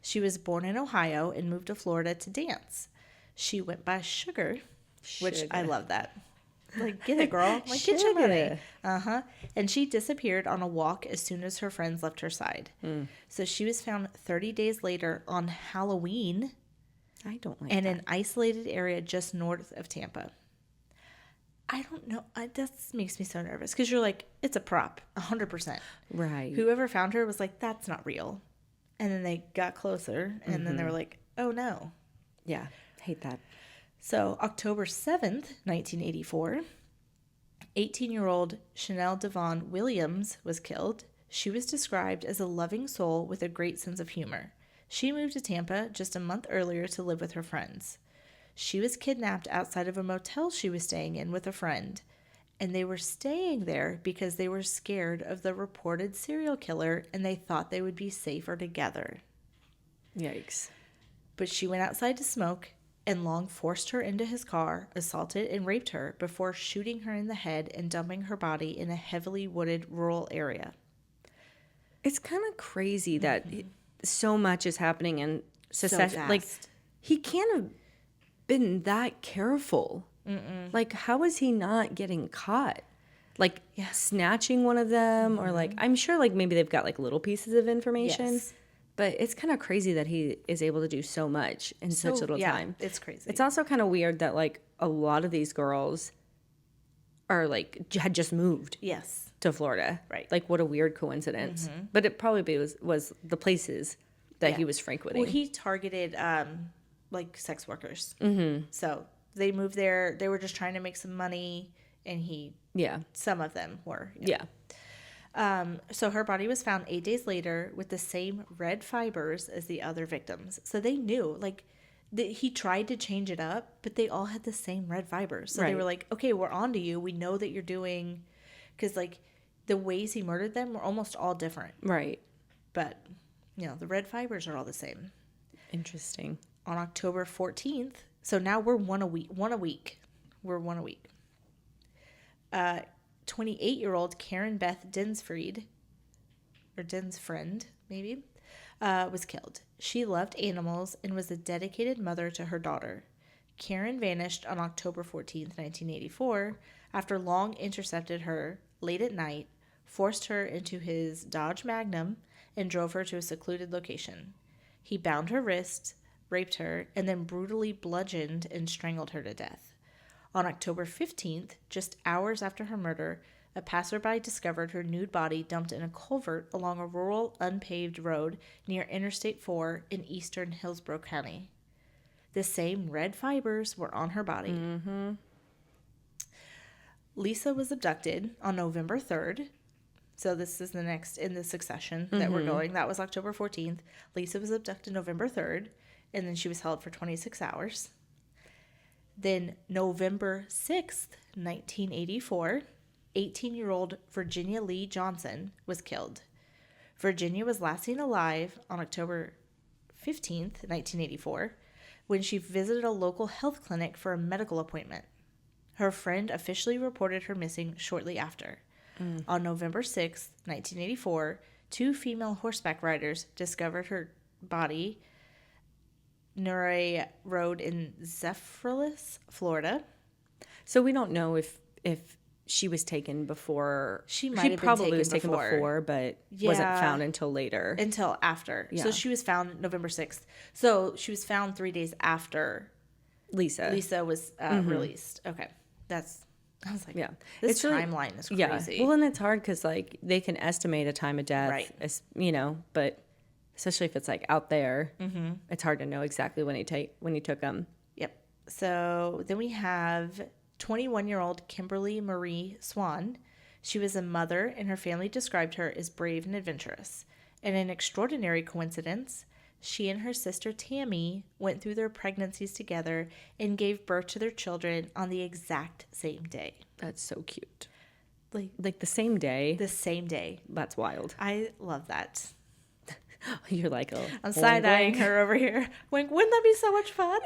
She was born in Ohio and moved to Florida to dance. She went by Sugar, which I love that. Like, get it, girl. Like, get your money. And she disappeared on a walk as soon as her friends left her side. So she was found 30 days later on Halloween. I don't like in that. an isolated area just north of Tampa. I don't know. That makes me so nervous because you're like, it's a prop, 100%. Right. Whoever found her was like, that's not real. And then they got closer, and then they were like, oh, no. Yeah. Hate that. So October 7th, 1984, 18-year-old Chanel Devon Williams was killed. She was described as a loving soul with a great sense of humor. She moved to Tampa just a month earlier to live with her friends. She was kidnapped outside of a motel she was staying in with a friend, and they were staying there because they were scared of the reported serial killer and they thought they would be safer together. Yikes. But she went outside to smoke, and Long forced her into his car, assaulted and raped her before shooting her in the head and dumping her body in a heavily wooded rural area. It's kind of crazy that so much is happening in society. So Like, fast. he can't have been that careful. Like, how is he not getting caught? Like, snatching one of them, or like, I'm sure like maybe they've got like little pieces of information. Yes. But it's kind of crazy that he is able to do so much in such little time. It's crazy. It's also kind of weird that like a lot of these girls are like had just moved Yes. to Florida. Right. Like, what a weird coincidence. But it probably was the places that he was frequenting. Well, he targeted like sex workers. Mm-hmm. So they moved there. They were just trying to make some money, and some of them were. Yeah. So her body was found 8 days later with the same red fibers as the other victims. So they knew, like, he tried to change it up, but they all had the same red fibers. So they were like, okay, we're on to you. We know that you're doing, because, like, the ways he murdered them were almost all different. Right. But, the red fibers are all the same. Interesting. On October 14th, so now we're one a week. We're one a week. 28-year-old Karen Beth Dinsfried, or Dinsfriend, maybe, was killed. She loved animals and was a dedicated mother to her daughter. Karen vanished on October 14th, 1984, after Long intercepted her late at night, forced her into his Dodge Magnum, and drove her to a secluded location. He bound her wrists, raped her, and then brutally bludgeoned and strangled her to death. On October 15th, just hours after her murder, a passerby discovered her nude body dumped in a culvert along a rural, unpaved road near Interstate 4 in eastern Hillsborough County. The same red fibers were on her body. Mm-hmm. Lisa was abducted on November 3rd. So this is the next in the succession that we're going. That was October 14th. Lisa was abducted November 3rd, and then she was held for 26 hours. Then November 6th, 1984, 18-year-old Virginia Lee Johnson was killed. Virginia was last seen alive on October 15th, 1984, when she visited a local health clinic for a medical appointment. Her friend officially reported her missing shortly after. On November 6th, 1984, 2 female horseback riders discovered her body near a road in Zephyrhills, Florida. So we don't know if she was taken before. She might have probably been was taken before, but wasn't found until later. Until after. Yeah. So she was found November 6th. So she was found 3 days after Lisa was released. Okay. I was like, yeah, this timeline is crazy. Yeah. Well, and it's hard because like they can estimate a time of death, Right. But especially if it's like out there, it's hard to know exactly when he took them. Yep. So then we have 21-year-old Kimberly Marie Swan. She was a mother, and her family described her as brave and adventurous. In an extraordinary coincidence, she and her sister Tammy went through their pregnancies together and gave birth to their children on the exact same day. That's so cute. Like the same day. The same day. That's wild. I love that. You're like, oh, I'm side-eyeing her over here. Wink, wouldn't that be so much fun?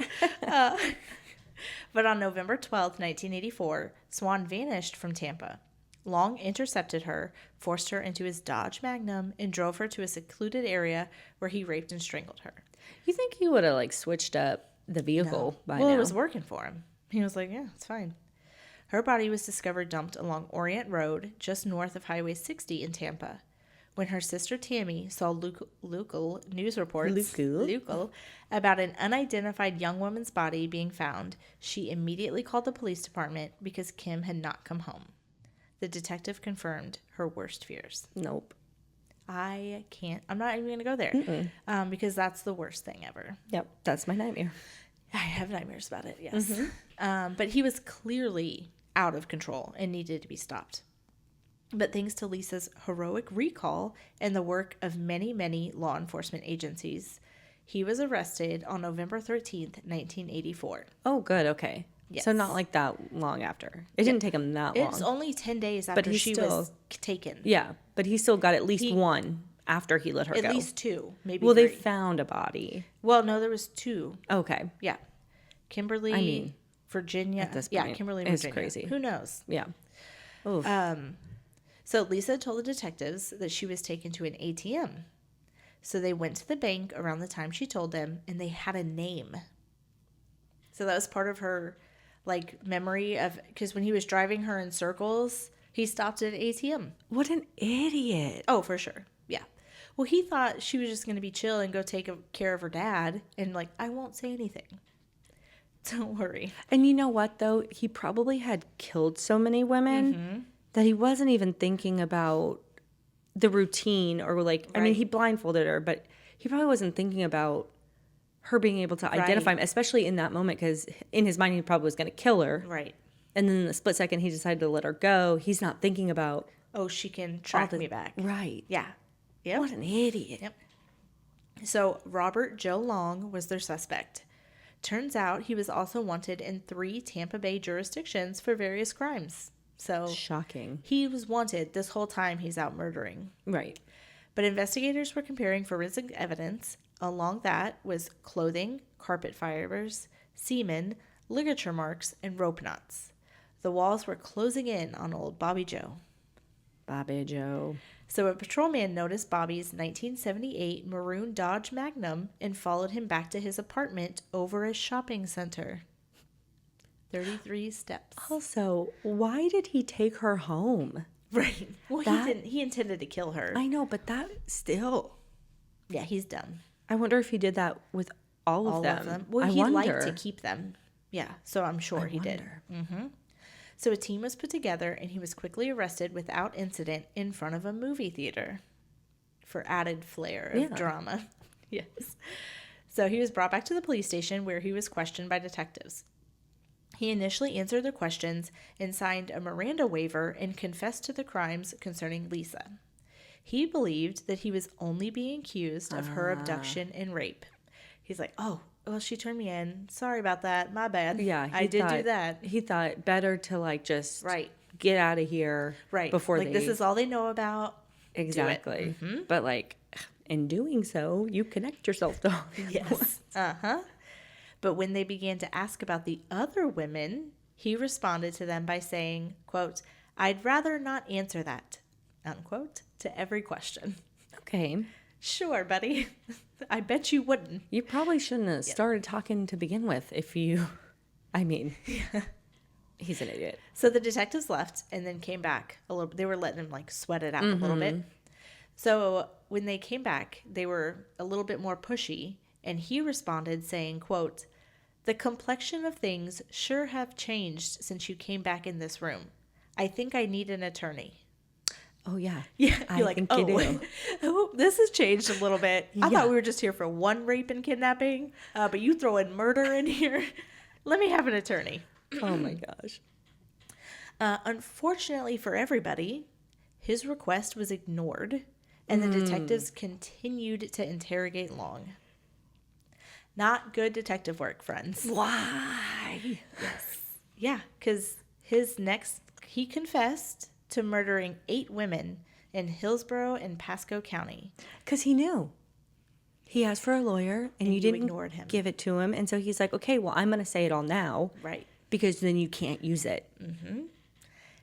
But on November 12th, 1984, Swan vanished from Tampa. Long intercepted her, forced her into his Dodge Magnum, and drove her to a secluded area where he raped and strangled her. You think he would have like switched up the vehicle by now? Well, it was working for him. He was like, yeah, it's fine. Her body was discovered dumped along Orient Road, just north of Highway 60 in Tampa. When her sister Tammy saw local news reports about an unidentified young woman's body being found, she immediately called the police department because Kim had not come home. The detective confirmed her worst fears. Nope. I'm not even going to go there because that's the worst thing ever. Yep, that's my nightmare. I have nightmares about it, yes. But he was clearly out of control and needed to be stopped. But thanks to Lisa's heroic recall and the work of many, many law enforcement agencies, he was arrested on November 13th, 1984. Oh, good. Okay. Yes. So not like that long after. It didn't take him that long. It's only 10 days after she was taken. Yeah, but he still got at least one after he let her go. At least two, maybe Well, three. they found a body. Well, no, there was two. Okay. Yeah. Kimberly, Virginia. At this Yeah, point, Kimberly, it's Virginia. crazy. Who knows? Yeah. Oof. So Lisa told the detectives that she was taken to an ATM. So they went to the bank around the time she told them, and they had a name. So that was part of her, like, memory of, because when he was driving her in circles, he stopped at an ATM. What an idiot. Oh, for sure. Yeah. Well, he thought she was just going to be chill and go take care of her dad, and, like, I won't say anything. Don't worry. And you know what, though? He probably had killed so many women that he wasn't even thinking about the routine or, like, I mean, he blindfolded her, but he probably wasn't thinking about her being able to identify him, especially in that moment, because in his mind, he probably was going to kill her. Right. And then in the split second, he decided to let her go. He's not thinking about... Oh, she can track me back. Right. Yeah. Yep. What an idiot. Yep. So Robert Joe Long was their suspect. Turns out he was also wanted in 3 Tampa Bay jurisdictions for various crimes. So shocking. He was wanted this whole time he's out murdering. Right. But investigators were comparing forensic evidence. Along that was clothing, carpet fibers, semen, ligature marks, and rope knots. The walls were closing in on old Bobby Joe. Bobby Joe. So a patrolman noticed Bobby's 1978 maroon Dodge Magnum and followed him back to his apartment over a shopping center. 33 steps. Also, why did he take her home? Right. Well, he intended to kill her. I know, but that still. Yeah, he's done. I wonder if he did that with all of them. Well, he'd like to keep them. Yeah, so I'm sure he did. Mm-hmm. So a team was put together, and he was quickly arrested without incident in front of a movie theater for added flair of drama. Yes. So he was brought back to the police station where he was questioned by detectives. He initially answered their questions and signed a Miranda waiver and confessed to the crimes concerning Lisa. He believed that he was only being accused of her abduction and rape. He's like, oh, well, she turned me in. Sorry about that. My bad. Yeah, I did do that. He thought better to, like, just right. get out of here before like, this is all they know about. Exactly. But, like, in doing so, you connect yourself to all the other ones. Uh-huh. But when they began to ask about the other women, he responded to them by saying, quote, I'd rather not answer that, unquote, to every question. Okay. Sure, buddy. I bet you wouldn't. You probably shouldn't have started talking to begin with if you, I mean, he's an idiot. So the detectives left and then came back a little. They were letting him, like, sweat it out a little bit. So when they came back, they were a little bit more pushy, and he responded saying, quote, the complexion of things sure have changed since you came back in this room. I think I need an attorney. Oh, yeah. Yeah. You're I think you do. Oh, this has changed a little bit. I thought we were just here for one rape and kidnapping, but you throw in murder in here. Let me have an attorney. Oh, my gosh. Unfortunately for everybody, his request was ignored, and the detectives continued to interrogate Long. Not good detective work, friends. Why? Yes. Yeah, because he confessed to murdering 8 women in Hillsborough and Pasco County. Because he knew. He asked for a lawyer, and you didn't ignored him. give it to him. And so he's like, okay, well, I'm going to say it all now. Right. Because then you can't use it. Mm-hmm.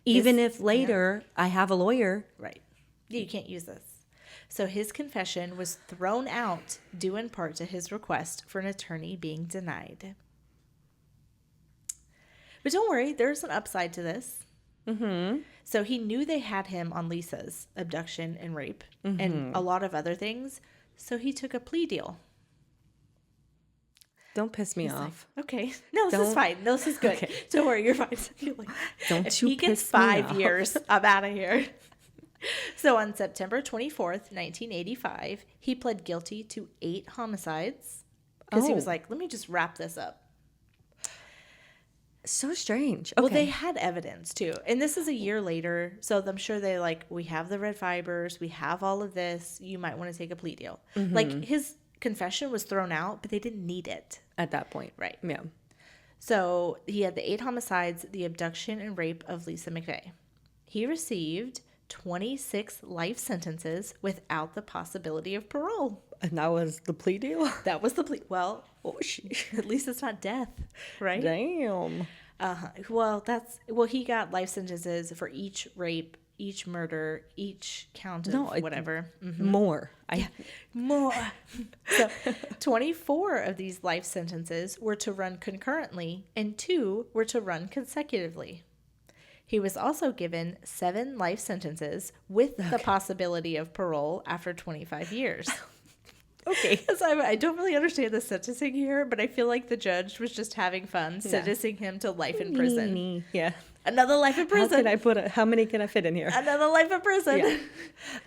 Even if later I have a lawyer. Right. You can't use this. So his confession was thrown out due in part to his request for an attorney being denied. But don't worry, there's an upside to this. Mm-hmm. So he knew they had him on Lisa's abduction and rape and a lot of other things. So he took a plea deal. Don't piss me off. Like, okay. No, this is fine. No, this is good. Okay. Don't worry, you're fine. Like, don't if you he gets 5 years, I'm out of here. So on September 24th, 1985, he pled guilty to 8 homicides because he was like, let me just wrap this up. So strange. Well, they had evidence too. And this is a year later. So I'm sure they like, we have the red fibers. We have all of this. You might want to take a plea deal. Like his confession was thrown out, but they didn't need it. At that point. Right. Yeah. So he had the 8 homicides, the abduction and rape of Lisa McVey. He received 26 life sentences without the possibility of parole. And that was the plea deal? That was the plea. Well, at least it's not death, right? Damn. Well, he got life sentences for each rape, each murder, each count of whatever. More. More. So 24 of these life sentences were to run concurrently and 2 were to run consecutively. He was also given 7 life sentences with the possibility of parole after 25 years. Okay. So I don't really understand the sentencing here, but I feel like the judge was just having fun sentencing him to life in prison. Yeah. Another life in prison. How many can I fit in here? Another life in prison. Yeah.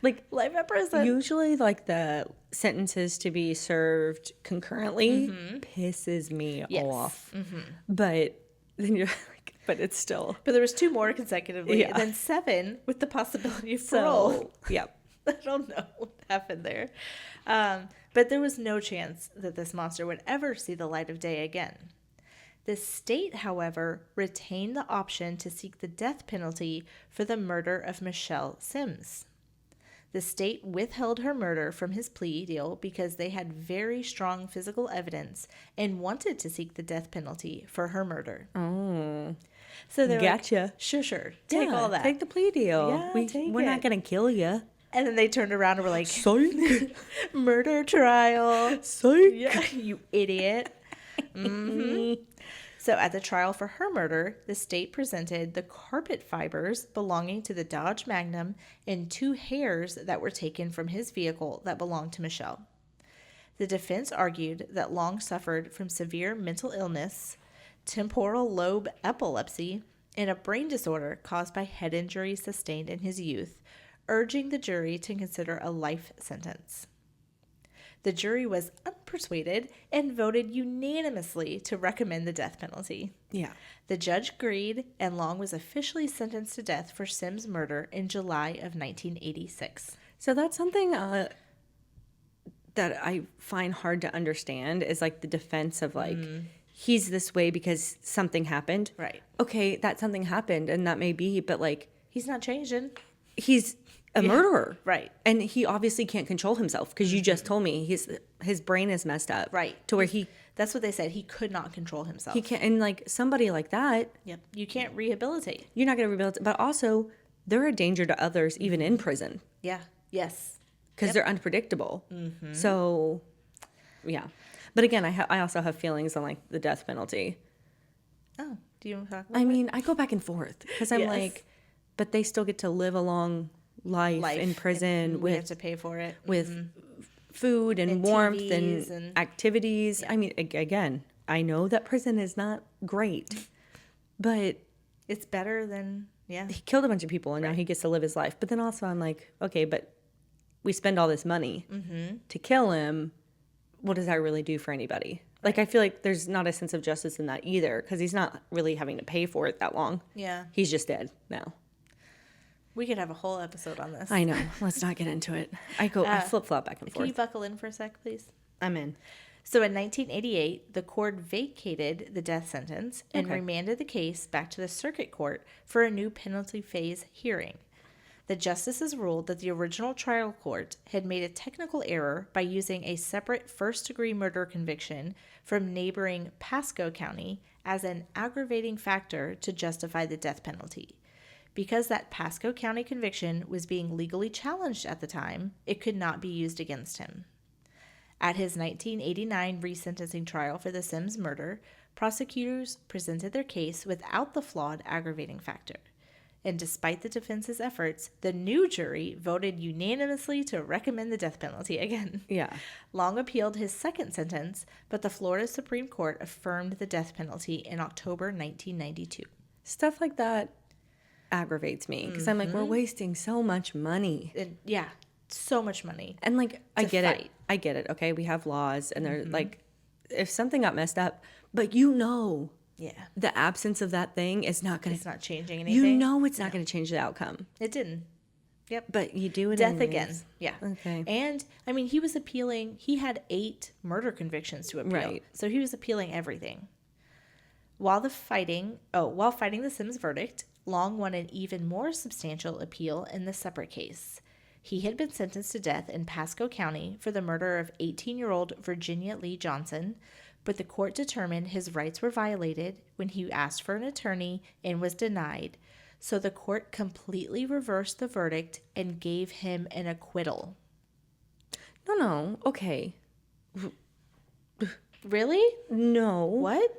Like life in prison. Usually like the sentences to be served concurrently pisses me off. But then you're like, but it's still. But there was 2 more consecutively and then 7 with the possibility of parole. Yeah. I don't know what happened there. But there was no chance that this monster would ever see the light of day again. The state, however, retained the option to seek the death penalty for the murder of Michelle Sims. The state withheld her murder from his plea deal because they had very strong physical evidence and wanted to seek the death penalty for her murder. Oh. So they're gotcha. Like, sure. Take all that. Take the plea deal. Yeah, we're not going to kill you. And then they turned around and were like, Psych. murder trial. Psych. Yeah, you idiot. So at the trial for her murder, the state presented the carpet fibers belonging to the Dodge Magnum and 2 hairs that were taken from his vehicle that belonged to Michelle. The defense argued that Long suffered from severe mental illness, temporal lobe epilepsy, and a brain disorder caused by head injuries sustained in his youth, urging the jury to consider a life sentence. The jury was unpersuaded and voted unanimously to recommend the death penalty. Yeah. The judge agreed, and Long was officially sentenced to death for Sims' murder in July of 1986. So that's something that I find hard to understand is like the defense of like, he's this way because something happened. Right. Okay, that something happened and that may be, but like. He's not changing. He's a murderer. Right. And he obviously can't control himself because you just told me his brain is messed up. Right. To where he. That's what they said. He could not control himself. He can't. And like somebody like that. Yep. You can't rehabilitate. You're not going to rehabilitate. But also, they're a danger to others even in prison. Yeah. Yes. Because they're unpredictable. So, yeah. But again, I also have feelings on like the death penalty. Oh, do you want to talk about I mean, I go back and forth because I'm like, but they still get to live a long life in prison we have to pay for it with food and warmth TVs and activities. I mean, again, I know that prison is not great, but it's better than he killed a bunch of people and now he gets to live his life. But then also I'm like, okay, but we spend all this money to kill him. What does that really do for anybody? Like, I feel like there's not a sense of justice in that either because he's not really having to pay for it that long. Yeah. He's just dead now. We could have a whole episode on this. I know. Let's not get into it. I flip-flop back and forth. Can you buckle in for a sec, please? I'm in. So in 1988, the court vacated the death sentence and remanded the case back to the circuit court for a new penalty phase hearing. The justices ruled that the original trial court had made a technical error by using a separate first-degree murder conviction from neighboring Pasco County as an aggravating factor to justify the death penalty. Because that Pasco County conviction was being legally challenged at the time, it could not be used against him. At his 1989 resentencing trial for the Sims murder, prosecutors presented their case without the flawed aggravating factor. And despite the defense's efforts, the new jury voted unanimously to recommend the death penalty again. Yeah. Long appealed his second sentence, but the Florida Supreme Court affirmed the death penalty in October 1992. Stuff like that aggravates me because I'm like, we're wasting so much money. Yeah, so much money. And like, I get it. Okay, we have laws and they're like, if something got messed up, but Yeah. The absence of that thing is not going to... It's not changing anything. It's not going to change the outcome. It didn't. Yep. But you do it Death anyways. again. Yeah. Okay. And, I mean, he was appealing. He had 8 murder convictions to appeal. Right. So he was appealing everything. While fighting the Sims verdict, Long won an even more substantial appeal in the separate case. He had been sentenced to death in Pasco County for the murder of 18-year-old Virginia Lee Johnson, but the court determined his rights were violated when he asked for an attorney and was denied. So the court completely reversed the verdict and gave him an acquittal. No. Okay. Really? No. What?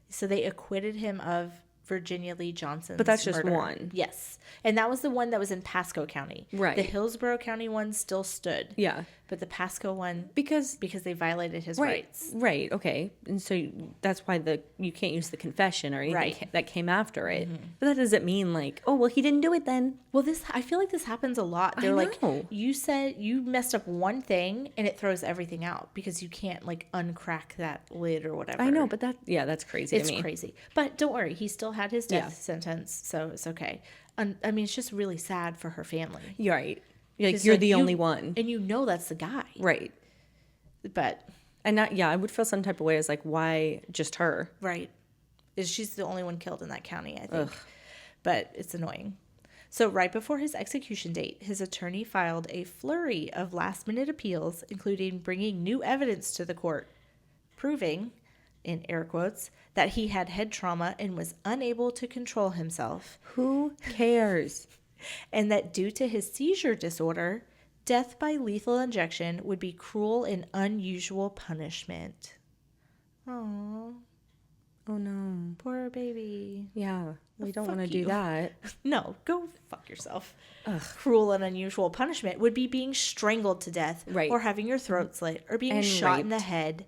So they acquitted him of Virginia Lee Johnson's But that's just murder. one. Yes. And that was the one that was in Pasco County. Right. The Hillsborough County one still stood. Yeah. But the Pasco one, Because they violated his right, rights. Right. Okay. And so that's why you can't use the confession or anything Right. that came after it. But that doesn't mean like, oh, well, he didn't do it then. Well, I feel like this happens a lot. They're like, know. you said you messed up one thing and it throws everything out because you can't like uncrack that lid or whatever. I know, but that's crazy It's to me. crazy. But don't worry, he still had his death Yeah. sentence, so it's okay. I mean, it's just really sad for her family. You're right. Like, 'Cause, you're like, the only one. And you know that's the guy. Right. But, And I would feel some type of way as like, why just her? right. She's the only one killed in that county, I think. Ugh. But it's annoying. So right before his execution date, his attorney filed a flurry of last-minute appeals, including bringing new evidence to the court, proving, in air quotes, that he had head trauma and was unable to control himself. Who cares? And that due to his seizure disorder, death by lethal injection would be cruel and unusual punishment. Oh, Oh no. poor baby. Yeah. We don't want to fuck do you. that. No, go fuck yourself. Ugh. Cruel and unusual punishment would be being strangled to death, Right. or having your throat slit, or being And shot in the raped. head.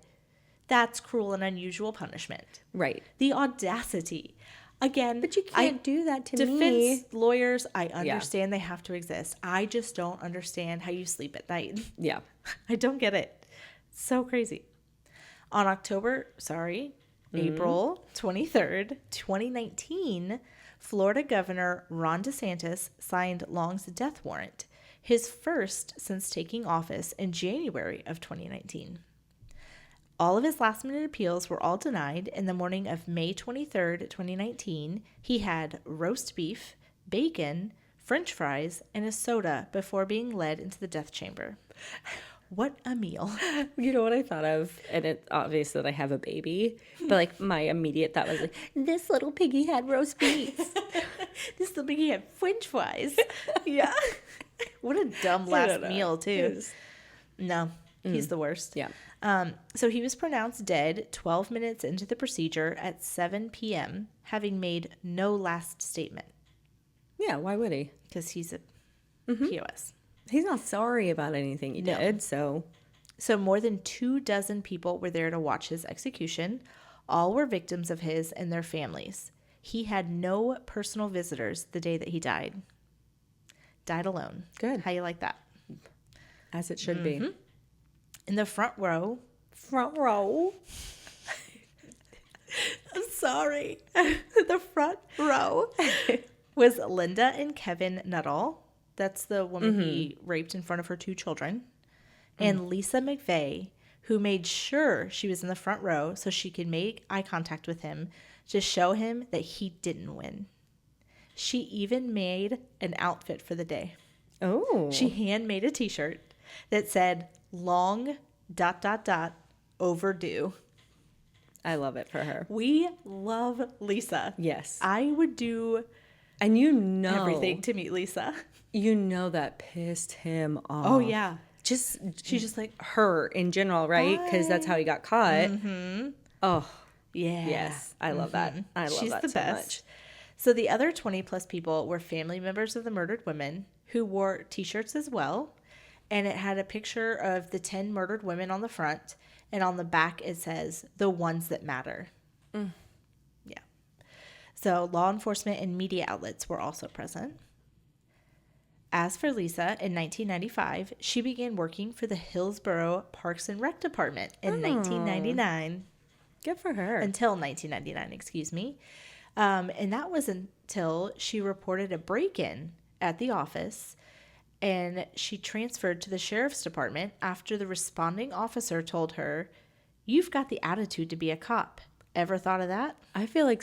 That's cruel and unusual punishment. Right. The audacity. Again, But you can't do that to defense me. lawyers, I understand they have to exist. I just don't understand how you sleep at night. Yeah. I don't get it. So crazy. On April 23rd, 2019, Florida Governor Ron DeSantis signed Long's death warrant, his first since taking office in January of 2019. All of his last-minute appeals were all denied. In the morning of May 23rd, 2019, he had roast beef, bacon, French fries, and a soda before being led into the death chamber. What a meal. You know what I thought of? And it's obvious that I have a baby, but like my immediate thought was like, this little piggy had roast beef. This little piggy had French fries. Yeah. What a dumb last meal, too. No, he's the worst. Yeah. So he was pronounced dead 12 minutes into the procedure at 7 p.m., having made no last statement. Yeah, why would he? Because he's a POS. He's not sorry about anything he did, so... So more than 24 people were there to watch his execution. All were victims of his and their families. He had no personal visitors the day that he died. Died alone. Good. How you like that? As it should be. In the front row. Front row? I'm sorry. The front row was Linda and Kevin Nuttall. That's the woman he raped in front of her 2 children. And Lisa McVey, who made sure she was in the front row so she could make eye contact with him to show him that he didn't win. She even made an outfit for the day. Oh. She handmade a t-shirt that said, long ... overdue. I love it for her. We love Lisa. Yes. I would do And you know... everything to meet Lisa. You know that pissed him off. Oh, yeah. She's just like... her in general, right? Because that's how he got caught. Oh, Yeah. yes. I love that. I love She's that the so best. much. So the other 20-plus people were family members of the murdered women who wore T-shirts as well. And it had a picture of the 10 murdered women on the front. And on the back, it says, the ones that matter. Yeah. So law enforcement and media outlets were also present. As for Lisa, in 1995, she began working for the Hillsborough Parks and Rec Department in 1999. Good for her. Until 1999, excuse me. And that was until she reported a break-in at the office, and she transferred to the sheriff's department after the responding officer told her, "You've got the attitude to be a cop. Ever thought of that?" I feel like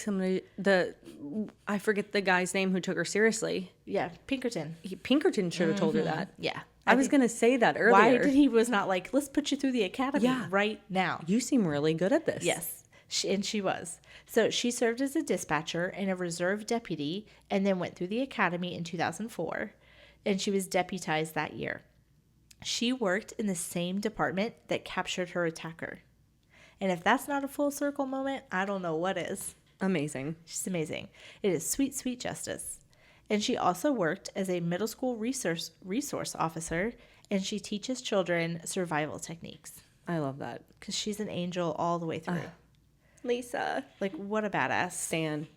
I forget the guy's name who took her seriously. Yeah, Pinkerton. Pinkerton should have told her that. Yeah. I was going to say that earlier. Why did he was not like, let's put you through the academy right now? You seem really good at this. Yes. And she was. So she served as a dispatcher and a reserve deputy, and then went through the academy in 2004. And she was deputized that year. She worked in the same department that captured her attacker. And if that's not a full circle moment, I don't know what is. Amazing. She's amazing. It is sweet, sweet justice. And she also worked as a middle school resource officer, and she teaches children survival techniques. I love that. Because she's an angel all the way through. Lisa. Like, what a badass. Stan.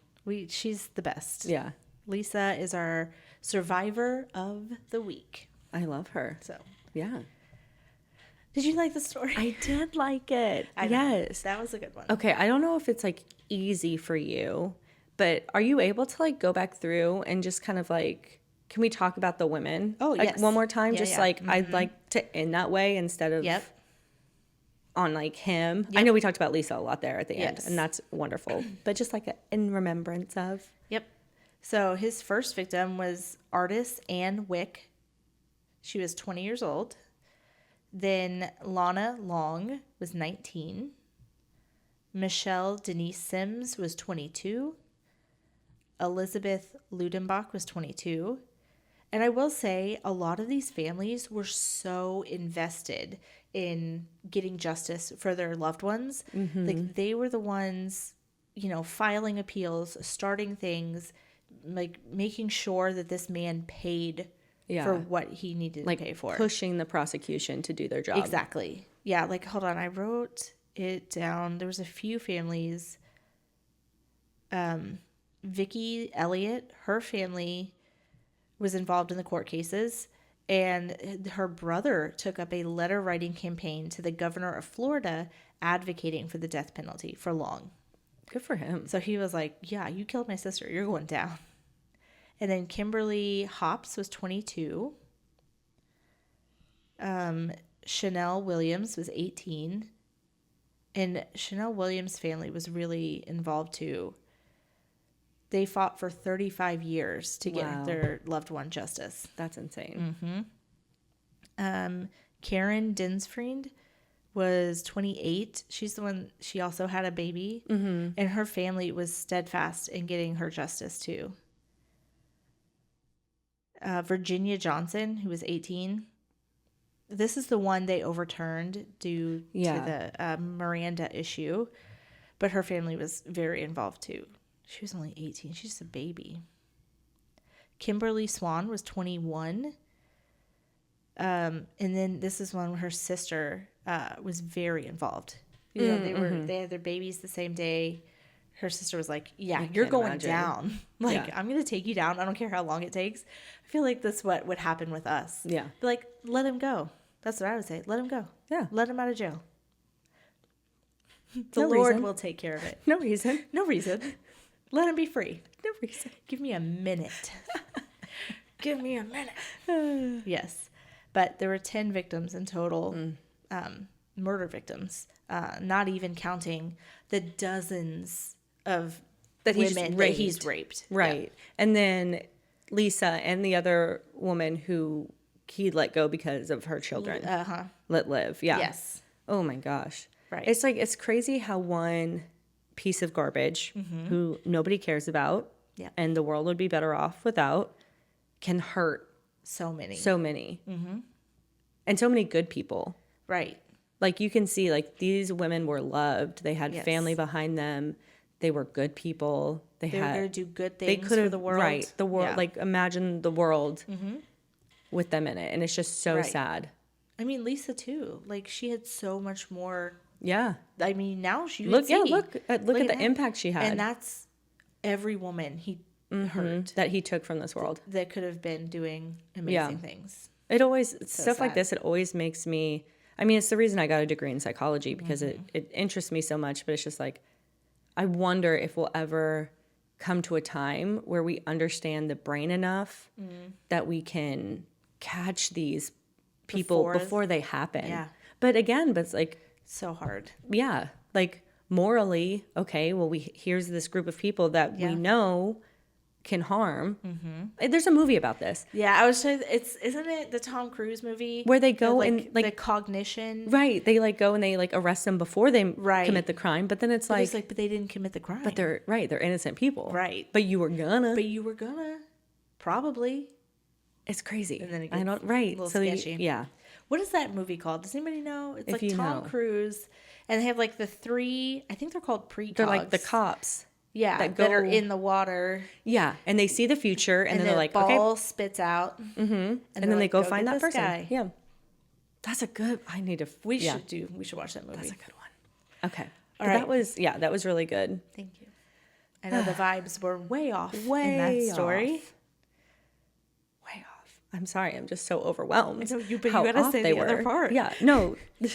She's the best. Yeah. Lisa is our survivor of the week. I love her. So, yeah. Did you like the story? I did like it. Yes. That was a good one. Okay, I don't know if it's like easy for you, but are you able to like go back through and just kind of like, can we talk about the women? Oh, like, yes. one more time? Yeah, just yeah. like, I'd like to end that way instead of on like him. I know we talked about Lisa a lot there at the end, and that's wonderful, but just like in remembrance of. Yep. So his first victim was artist Anne Wick. She was 20 years old. Then Lana Long was 19. Michelle Denise Sims was 22. Elizabeth Ludenbach was 22. And I will say a lot of these families were so invested in getting justice for their loved ones. Mm-hmm. Like, they were the ones, filing appeals, starting things, like making sure that this man paid for what he needed to pay for. Pushing the prosecution to do their job. Exactly. Yeah, like, hold on. I wrote it down. There was a few families. Vicki Elliott, her family was involved in the court cases, and her brother took up a letter writing campaign to the governor of Florida advocating for the death penalty for Long. Good for him. So he was like, yeah, you killed my sister. You're going down. And then Kimberly Hops was 22. Chanel Williams was 18. And Chanel Williams' family was really involved too. They fought for 35 years to get their loved one justice. That's insane. Mm-hmm. Karen Dinsfried was 28. She's the one, she also had a baby. Mm-hmm. And her family was steadfast in getting her justice too. Virginia Johnson, who was 18. This is the one they overturned due to the Miranda issue. But her family was very involved too. She was only 18. She's just a baby. Kimberly Swan was 21. And then this is one where her sister was very involved. They had their babies the same day. Her sister was like, yeah, you're going down. Like, I'm going to take you down. I don't care how long it takes. I feel like that's what would happen with us. Yeah. Be like, let him go. That's what I would say. Let him go. Yeah. Let him out of jail. The Lord will take care of it. No reason. No reason. Let him be free. No reason. Give me a minute. Give me a minute. Yes. But there were 10 victims in total, murder victims, not even counting the dozens of women that he's raped. Right. Yeah. And then Lisa and the other woman who he let go because of her children. Let live. Yeah. Yes. Oh my gosh. Right. It's like, it's crazy how one piece of garbage who nobody cares about and the world would be better off without can hurt so many. Mm-hmm. And so many good people. Right. Like, you can see, like, these women were loved. They had family behind them. They were good people. They were going to do good things for the world. Right. The world. Yeah. Like, imagine the world with them in it. And it's just so sad. I mean, Lisa, too. Like, she had so much more. Yeah. I mean, now she look at the impact she had. And that's every woman he hurt. That he took from this world. That could have been doing amazing things. It always, so stuff sad. Like this, it always makes me, I mean, it's the reason I got a degree in psychology, because it interests me so much, but it's just like, I wonder if we'll ever come to a time where we understand the brain enough that we can catch these people before they happen. Yeah. But again, it's like, so hard. yeah, like morally, okay, well, here's this group of people that we know can harm. There's a movie about this. Yeah, I was saying, isn't it the Tom Cruise movie where they go and like the cognition? Right, they like go and they like arrest them before they commit the crime, but then it's like, but they didn't commit the crime. but they're innocent people. Right. But you were gonna. Probably. It's crazy. And then it I don't. Right. a little So sketchy. yeah. What is that movie called? Does anybody know? It's If like you Tom know. Cruise, and they have like the 3. I think they're called precogs. They're like the cops. Yeah, that are in the water. Yeah, and they see the future, and then they're like, ball spits out. Mm-hmm. And then they go find that person. Guy. Yeah, that's a good. I need to. We should watch that movie. That's a good one. Okay, All right. That was really good. Thank you. I know the vibes were way off in Way that story. off. Way off. I'm sorry. I'm just so overwhelmed. I know, but you how gotta off say they the other were. part. Yeah, no, the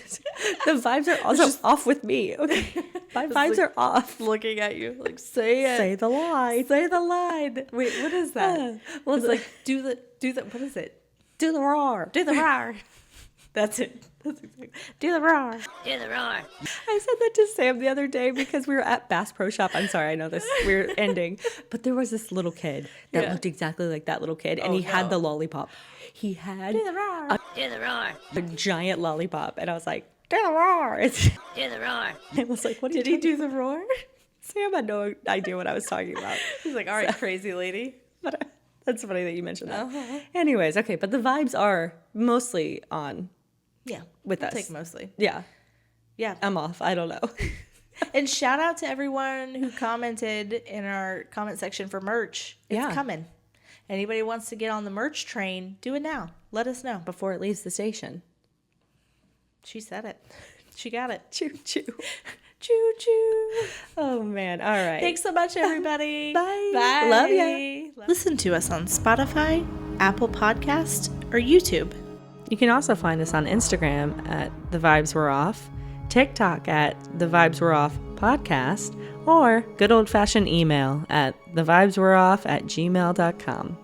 vibes are also off with me. Okay, my vibes are off. Looking at you, like say it. Say the line. Say the line. Wait, what is that? Well, It's like do the. What is it? do the roar. Do the roar. That's it. That's exactly. Do the roar. Do the roar. I said that to Sam the other day because we were at Bass Pro Shop. I'm sorry, I know this we're ending, but there was this little kid that looked exactly like that little kid, and he had the lollipop. He had Do the roar. Do the roar. a giant lollipop, and I was like, "Do the roar!" It's, Do the roar. I was like, "What did He do the roar? Sam had no idea what I was talking about. He's like, all right, crazy lady. But that's funny that you mentioned that. Anyways, okay, but the vibes are mostly on. Yeah, With I'll us. take mostly. Yeah, Yeah, I'm off. I don't know. and shout out to everyone who commented in our comment section for merch. It's coming. Anybody wants to get on the merch train, do it now. Let us know. Before it leaves the station. She said it. She got it. Choo choo. Choo choo. Oh man. All right. Thanks so much, everybody. Bye. Bye. Love ya. Listen to us on Spotify, Apple Podcast, or YouTube. You can also find us on Instagram at The Vibes Were Off, TikTok at The Vibes Were Off Podcast, or good old-fashioned email at thevibeswereoff@gmail.com.